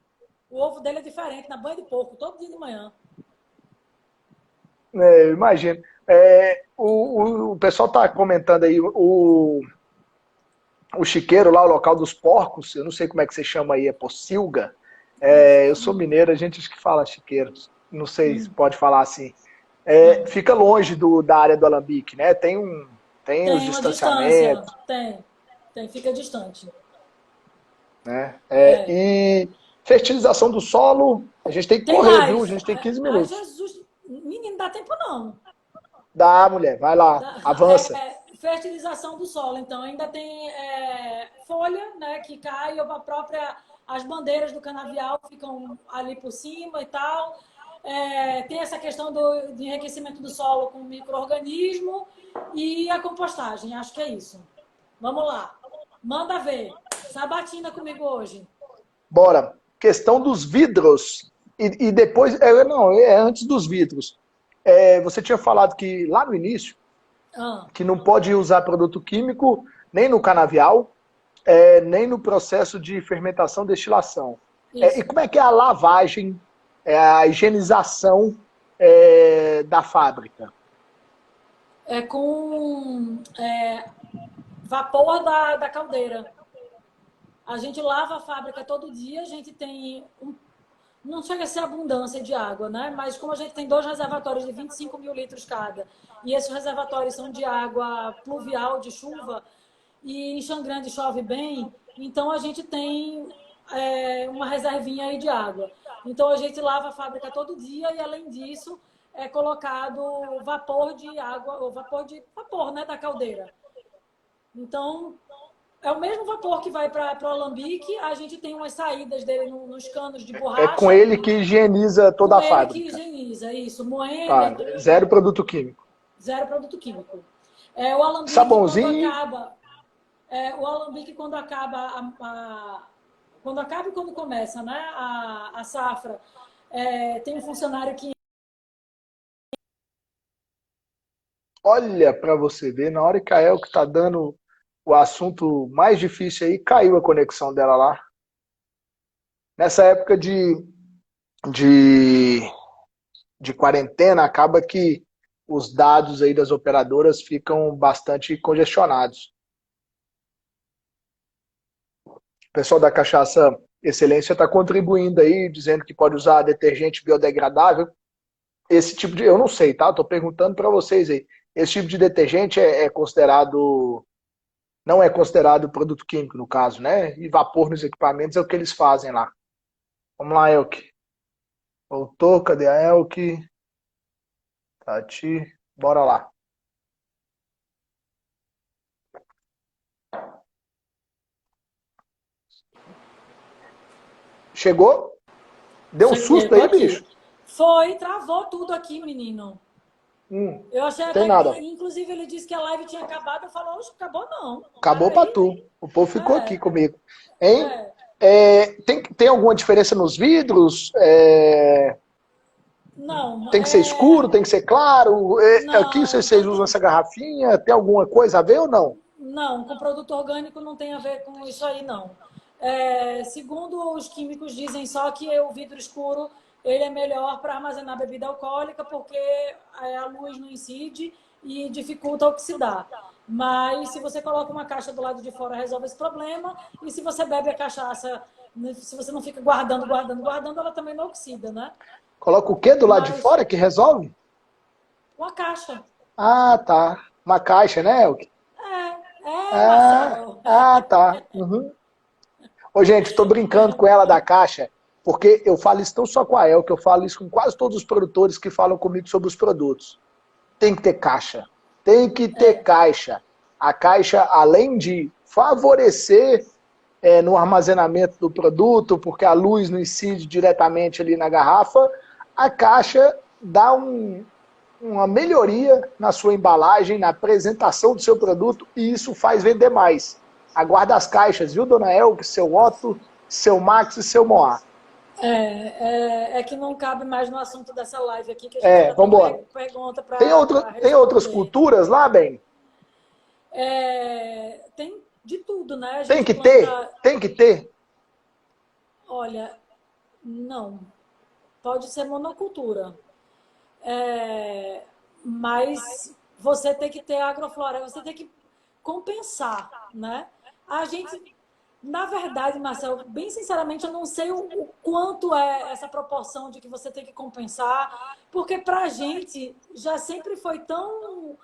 O ovo dele é diferente, na banha de porco, todo dia de manhã. Imagino. O pessoal está comentando aí, o chiqueiro lá, o local dos porcos, eu não sei como é que você chama aí, é pocilga? Eu sou mineiro, a gente acho que fala chiqueiro, não sei se pode falar assim. Fica longe da área do alambique, né? Tem os distanciamentos. Tem, fica distante. Né? E fertilização do solo, a gente tem que correr, viu? A gente tem 15 minutos. Ai, Jesus, menino, dá tempo não. Dá, mulher, vai lá, avança. Fertilização do solo, então ainda tem folha, né, que cai, as bandeiras do canavial ficam ali por cima e tal. Tem essa questão de enriquecimento do solo com micro-organismo e a compostagem, acho que é isso. Vamos lá, manda ver. Sabatina comigo hoje. Bora. Questão dos vidros. E depois, antes dos vidros. Você tinha falado que lá no início, que não pode usar produto químico nem no canavial, nem no processo de fermentação, destilação. E como é que é a lavagem, a higienização da fábrica? Com vapor da caldeira. A gente lava a fábrica todo dia, a gente tem não chega a ser abundância de água, né? Mas como a gente tem 2 reservatórios de 25 mil litros cada, e esses reservatórios são de água pluvial, de chuva, e em Xangrande chove bem, então a gente tem uma reservinha aí de água. Então a gente lava a fábrica todo dia e, além disso, é colocado vapor de água, ou vapor, né, da caldeira. Então, é o mesmo vapor que vai para o alambique, a gente tem umas saídas dele nos canos de É com borracha, ele que higieniza toda com a ele que fábrica. higieniza, isso, moendo e Tá, tudo, zero produto químico. zero produto químico. O alambique, Sabãozinho. o alambique quando acaba quando acaba e quando começa, né, a safra, tem um funcionário que Olha para você ver, na hora que a El que tá dando o assunto mais difícil aí, caiu a conexão dela lá. Nessa época de, de quarentena, acaba que os dados aí das operadoras ficam bastante congestionados. O pessoal da Cachaça Excelência está contribuindo aí, dizendo que pode usar detergente biodegradável. Esse tipo de... Eu não sei, tá? Estou perguntando para vocês aí. Esse tipo de detergente é considerado... Não é considerado produto químico, no caso, né? E vapor nos equipamentos é o que eles fazem lá. Vamos lá, Elke. Voltou, cadê a Elke? Tati, bora lá. Chegou? Deu um cheguei, susto tô aí, aqui. bicho? Travou tudo aqui, menino. Eu achei Não tem até que, nada. inclusive, ele disse que a live tinha acabado. Eu falei, oxe, acabou não. Acabou pra Peraí. tu. O povo ficou aqui É, comigo. Hein? é. Tem alguma diferença nos vidros? Não, Tem que ser escuro? Tem que ser claro? Aqui não, vocês usam essa garrafinha? Tem alguma coisa a ver ou não? não, com produto orgânico não tem a ver com isso aí, não. Segundo os químicos dizem só que o vidro escuro ele é melhor para armazenar bebida alcoólica porque a luz não incide e dificulta oxidar. Mas se você coloca uma caixa do lado de fora, resolve esse problema. E se você bebe a cachaça, se você não fica guardando, ela também não oxida, né? Coloca o quê do lado de Mas fora que resolve? uma caixa. Ah, tá. Uma caixa, né, Elke? Marcelo. Tá. Uhum. Ô, gente, estou brincando com ela da caixa, porque eu falo isso não só com a Elke, eu falo isso com quase todos os produtores que falam comigo sobre os produtos. Tem que ter caixa. Tem que ter caixa. A caixa, além de favorecer no armazenamento do produto, porque a luz não incide diretamente ali na garrafa, a caixa dá uma melhoria na sua embalagem, na apresentação do seu produto, e isso faz vender mais. Aguarda as caixas, viu, dona Elke, seu Otto, seu Max e seu Moá. Que não cabe mais no assunto dessa live aqui, que a gente ainda tem Vamos embora. pergunta Tem, para tem outras responder. culturas lá, bem? Tem de tudo, né? A Tem gente que ter? planta. Tem que ter? Olha, não. Pode ser monocultura. Mas você tem que ter agrofloresta, você tem que compensar, né? A gente, na verdade, Marcelo, bem sinceramente, eu não sei o quanto é essa proporção de que você tem que compensar, porque para a gente já sempre foi tão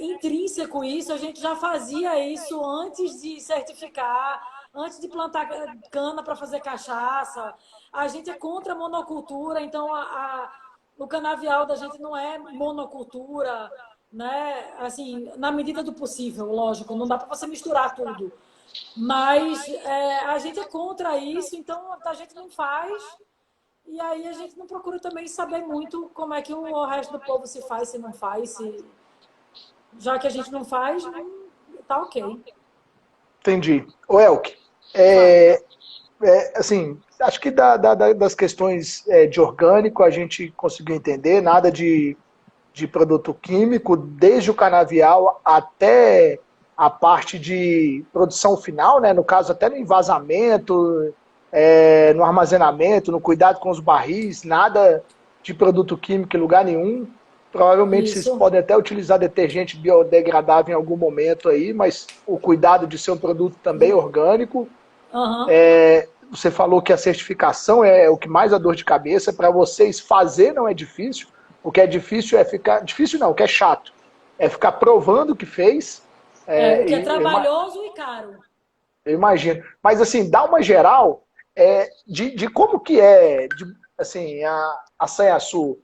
intrínseco isso, a gente já fazia isso antes de certificar, antes de plantar cana para fazer cachaça. A gente é contra a monocultura, então o canavial da gente não é monocultura, né? Assim, na medida do possível, lógico, não dá para você misturar tudo. Mas a gente é contra isso, então a gente não faz. E aí a gente não procura também saber muito como é que o resto do povo se faz, se não faz, se já que a gente não faz, tá ok. Entendi. O Elke, Fale. assim, acho que das questões de orgânico a gente conseguiu entender, nada de produto químico, desde o canavial até a parte de produção final, né? No caso, até no envasamento, no armazenamento, no cuidado com os barris, nada de produto químico em lugar nenhum. Provavelmente vocês Isso. podem até utilizar detergente biodegradável em algum momento aí, mas o cuidado de ser um produto também orgânico. Uhum. Você falou que a certificação é o que mais dá dor de cabeça. Para vocês fazer não é difícil. O que é difícil é ficar... Difícil não, o que é chato. É ficar provando que fez. O que é trabalhoso e caro. Eu imagino. Mas assim, dá uma geral de como que assim, a Sanhaçu.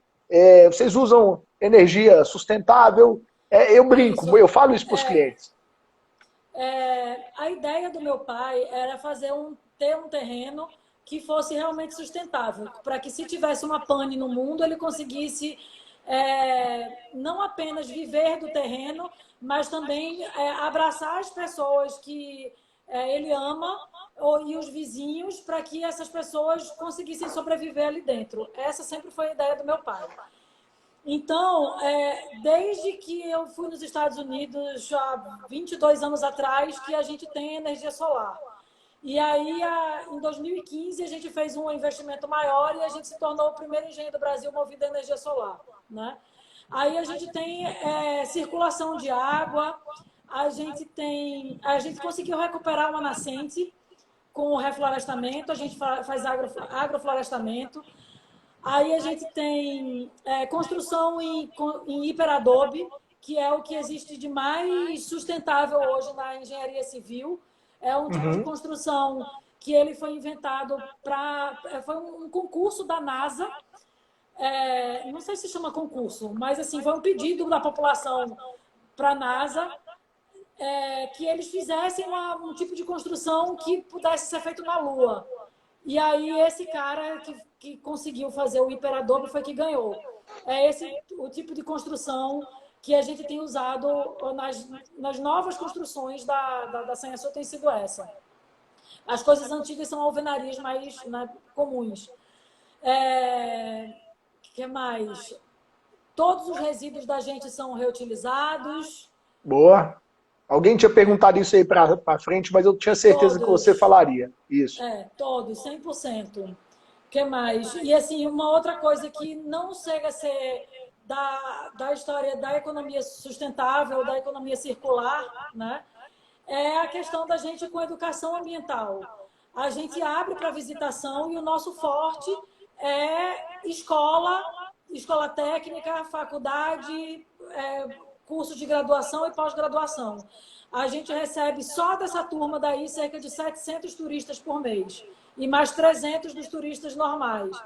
Vocês usam energia sustentável? Eu brinco, Isso. eu falo isso para os clientes. A ideia do meu pai era ter um terreno que fosse realmente sustentável, para que se tivesse uma pane no mundo, ele conseguisse não apenas viver do terreno, mas também abraçar as pessoas que ele ama e os vizinhos, para que essas pessoas conseguissem sobreviver ali dentro. Essa sempre foi a ideia do meu pai. Então, desde que eu fui nos Estados Unidos, já 22 anos atrás, que a gente tem energia solar. E aí, em 2015, a gente fez um investimento maior e a gente se tornou o primeiro engenho do Brasil movido a energia solar, né? Aí a gente tem circulação de água, a gente conseguiu recuperar uma nascente com o reflorestamento, a gente faz agroflorestamento. Aí a gente tem construção em hiperadobe, que é o que existe de mais sustentável hoje na engenharia civil. É um tipo de construção que ele foi inventado foi um concurso da NASA. Não sei se chama concurso, mas assim, foi um pedido da população para a NASA que eles fizessem um tipo de construção que pudesse ser feito na Lua. E aí esse cara que conseguiu fazer o hiperadobe foi que ganhou. É esse o tipo de construção que a gente tem usado nas novas construções da Sanhaçu, tem sido essa. As coisas antigas são alvenarias mais comuns. Que mais? Todos os resíduos da gente são reutilizados. Boa. Alguém tinha perguntado isso aí para frente, mas eu tinha certeza que você Todos. falaria. Isso. Todos, 100%. Que mais? E assim, uma outra coisa que não chega a ser da história da economia sustentável, da economia circular, né? É a questão da gente com educação ambiental. A gente abre para visitação e o nosso forte é escola técnica, faculdade, curso de graduação e pós-graduação. A gente recebe só dessa turma daí cerca de 700 turistas por mês e mais 300 dos turistas normais.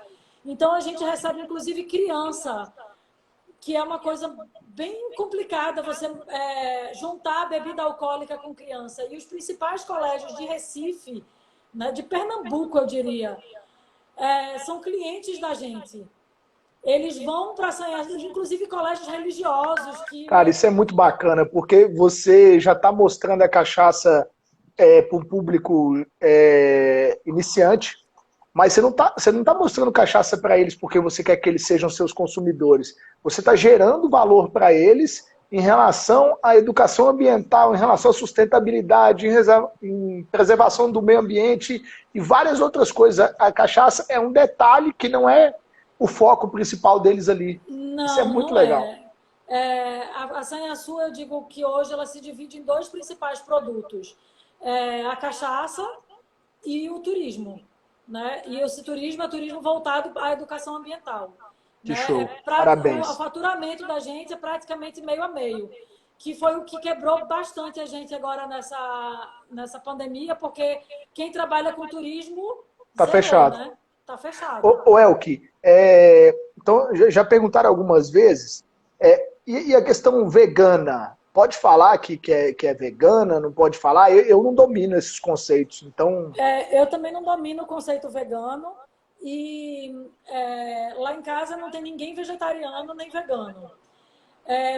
Então a gente recebe inclusive criança, que é uma coisa bem complicada você juntar bebida alcoólica com criança. E os principais colégios de Recife, né, de Pernambuco, eu diria, são clientes da gente. Eles vão para Sanhaçu, inclusive colégios religiosos. Cara, isso é muito bacana, porque você já está mostrando a cachaça para um público iniciante, mas você não tá mostrando cachaça para eles porque você quer que eles sejam seus consumidores. Você está gerando valor para eles em relação à educação ambiental, em relação à sustentabilidade, em preservação do meio ambiente e várias outras coisas. A cachaça é um detalhe que não é o foco principal deles ali. Não, isso é muito não legal. A Sanhaçu, eu digo que hoje ela se divide em dois principais produtos. A cachaça e o turismo. Né? E esse turismo é turismo voltado à educação ambiental. Que Né? show. Parabéns. O faturamento da gente é praticamente meio a meio, que foi o que quebrou bastante a gente agora nessa pandemia, porque quem trabalha com turismo tá zerou, fechado. né? Tá fechado. Ô Elke, então já perguntaram algumas vezes, e a questão vegana? Pode falar que é vegana, não pode falar? Eu não domino esses conceitos, então... Eu também não domino o conceito vegano e lá em casa não tem ninguém vegetariano nem vegano.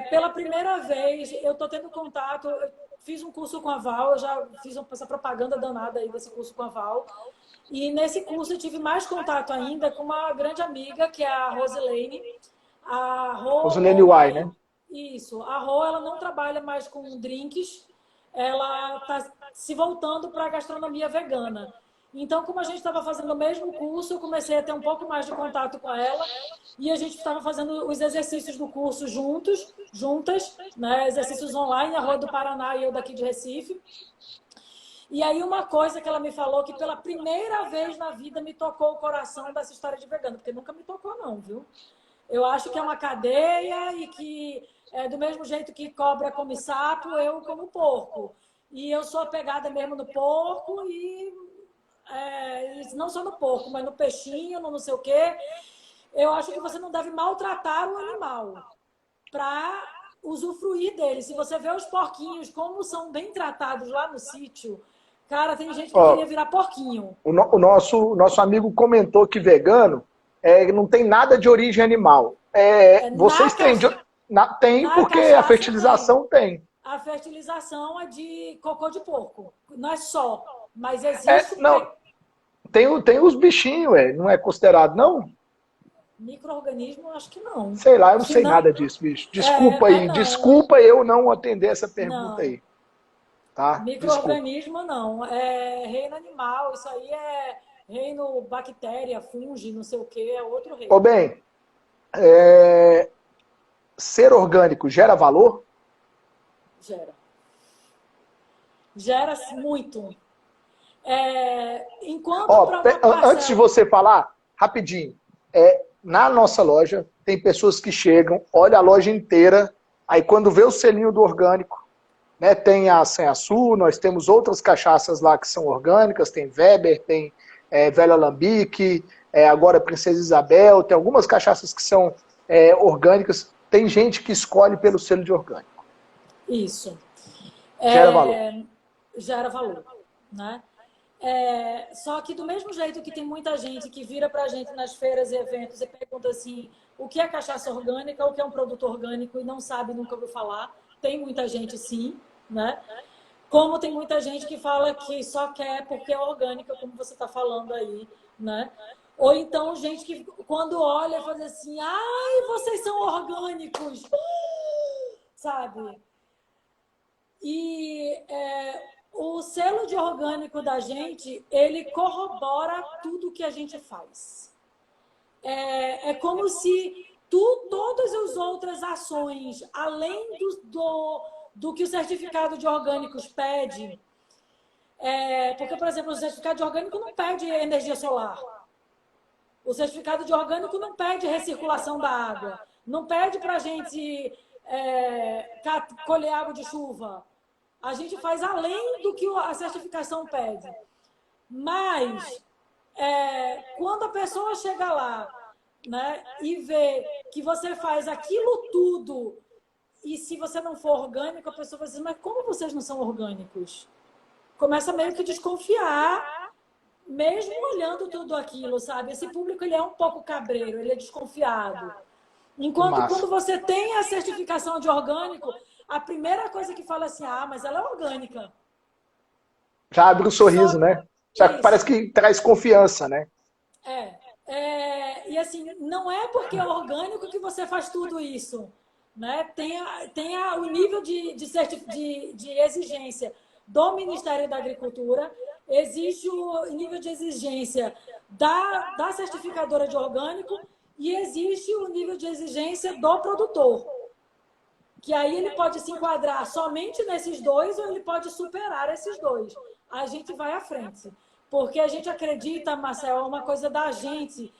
Pela primeira vez, eu estou tendo contato, eu fiz um curso com a Val, eu já fiz essa propaganda danada aí desse curso com a Val, e nesse curso eu tive mais contato ainda com uma grande amiga, que é a Rosilene. Rosilene Uai, né? Isso. A Rô, ela não trabalha mais com drinks, ela está se voltando para a gastronomia vegana. Então, como a gente estava fazendo o mesmo curso, eu comecei a ter um pouco mais de contato com ela e a gente estava fazendo os exercícios do curso juntas, né? Exercícios online, a Rô do Paraná e eu daqui de Recife. E aí uma coisa que ela me falou que pela primeira vez na vida me tocou o coração dessa história de vegano, porque nunca me tocou não, viu? Eu acho que é uma cadeia e que do mesmo jeito que cobra come sapo, eu como porco. E eu sou apegada mesmo no porco e não só no porco, mas no peixinho, no não sei o quê. eu acho que você não deve maltratar o animal para usufruir dele. Se você vê os porquinhos, como são bem tratados lá no sítio, cara, tem gente que Ó, queria virar porquinho. o nosso amigo comentou que vegano não tem nada de origem animal. Na, Vocês têm, tem na porque a cachaça tem. fertilização tem. A fertilização é de cocô de porco. Não é só, mas existe Não, tem os bichinhos, não é considerado, não? micro-organismo, acho que não. Sei lá, eu não Se sei não, nada disso, bicho. Desculpa aí, não. desculpa eu não atender essa pergunta Não. aí, tá? Desculpa. Micro-organismo não. É reino animal, isso aí é reino bactéria, fungo, não sei o que, é outro Ô, reino. bem, ser orgânico gera valor? Gera. Gera muito. Enquanto Ó, para uma antes de parcela. você falar, rapidinho, na nossa loja tem pessoas que chegam, olha a loja inteira, aí quando vê o selinho do orgânico, né, tem a Sanhaçu, nós temos outras cachaças lá que são orgânicas, tem Weber, tem Velho Alambique, agora Princesa Isabel, tem algumas cachaças que são orgânicas, tem gente que escolhe pelo selo de orgânico. Isso. Gera valor. Gera valor, né? Só que do mesmo jeito que tem muita gente que vira pra gente nas feiras e eventos e pergunta assim, o que é cachaça orgânica, o que é um produto orgânico e não sabe, nunca ouviu falar. Tem muita gente sim, né? Como tem muita gente que fala que só quer porque é orgânica, como você está falando aí, né? Ou então gente que quando olha faz assim, ai, vocês são orgânicos, sabe? E o selo de orgânico da gente, ele corrobora tudo que a gente faz. É como se todas as outras ações, além do que o certificado de orgânicos pede, porque, por exemplo, o certificado de orgânico não pede energia solar. O certificado de orgânico não pede recirculação da água. Não pede para a gente colher água de chuva. A gente faz além do que a certificação pede. Mas, quando a pessoa chega lá, né, e vê que você faz aquilo tudo, e se você não for orgânico, a pessoa vai dizer, mas como vocês não são orgânicos? Começa meio que desconfiar, mesmo olhando tudo aquilo, sabe? Esse público, ele é um pouco cabreiro, ele é desconfiado. Enquanto quando você tem a certificação de orgânico, a primeira coisa que fala assim, mas ela é orgânica. Já abre um sorriso, né? Já parece que traz confiança, né? E assim, não é porque é orgânico que você faz tudo isso, né? Tem o nível de exigência do Ministério da Agricultura, existe o nível de exigência da certificadora de orgânico e existe o nível de exigência do produtor. Que aí ele pode se enquadrar somente nesses dois ou ele pode superar esses dois. A gente vai à frente. Porque a gente acredita, Marcel, é uma coisa da gente,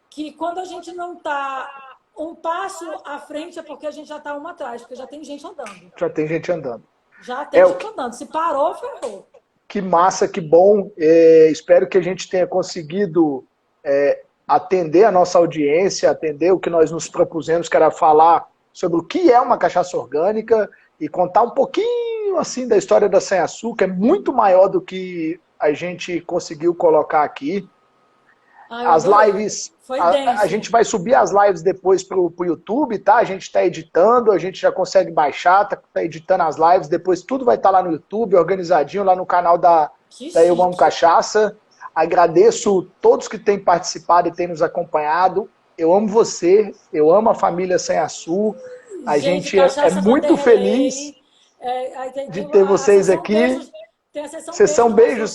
que quando a gente não está um passo à frente é porque a gente já está um atrás, porque já tem gente andando. Já tem gente andando. Já tem gente andando. Se parou, ferrou. Que massa, que bom. Espero que a gente tenha conseguido atender a nossa audiência, atender o que nós nos propusemos, que era falar sobre o que é uma cachaça orgânica e contar um pouquinho assim da história da Sanhaçu, que é muito maior do que a gente conseguiu colocar aqui. As lives, a gente vai subir as lives depois pro YouTube, tá? A gente está editando, a gente já consegue baixar, tá editando as lives, depois tudo vai estar lá no YouTube, organizadinho, lá no canal da Eu Amo Cachaça. Agradeço todos que têm participado e têm nos acompanhado. Eu amo você, eu amo a família Sanhaçu. A gente é muito feliz de ter vocês aqui. Vocês são beijos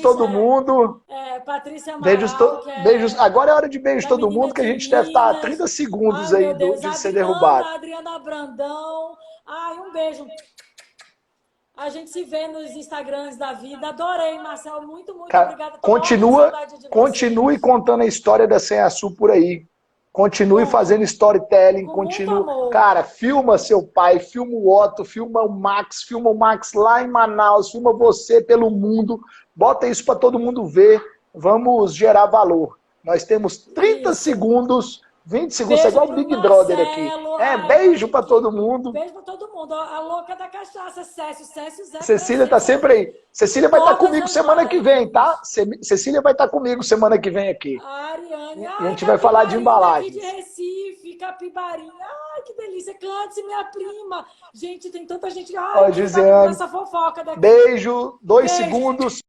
todo mundo. Patrícia Amaral, beijos. Agora é hora de beijo todo mundo, que a gente deve estar a 30 segundos aí de ser derrubado. Adriana Brandão. Um beijo. A gente se vê nos Instagrams da vida. Adorei, Marcel. Muito obrigada. Continue contando a história da Sanhaçu por aí. Continue fazendo storytelling, continue. Cara, filma seu pai, filma o Otto, filma o Max lá em Manaus, filma você pelo mundo, bota isso para todo mundo ver, vamos gerar valor. Nós temos 30 segundos 20 segundos, é Beijo igual o pro Big Brother aqui. Marcelo. É, Ai, beijo pra todo mundo. beijo pra todo mundo. A louca da cachaça, Cécio Zé Cecília tá presente sempre aí. Cecília vai estar todas comigo as semana que lives. vem, tá? Cecília vai estar comigo semana que vem aqui. A Ariane, E a ai, gente vai falar de Capivarinha aqui de embalagens. Recife, Capivarinha, ai, que delícia, cante minha prima. Gente, tem tanta gente, ai, Ó, que vai comprar Gisiane, essa fofoca daqui. beijo, 2 Beijo. segundos.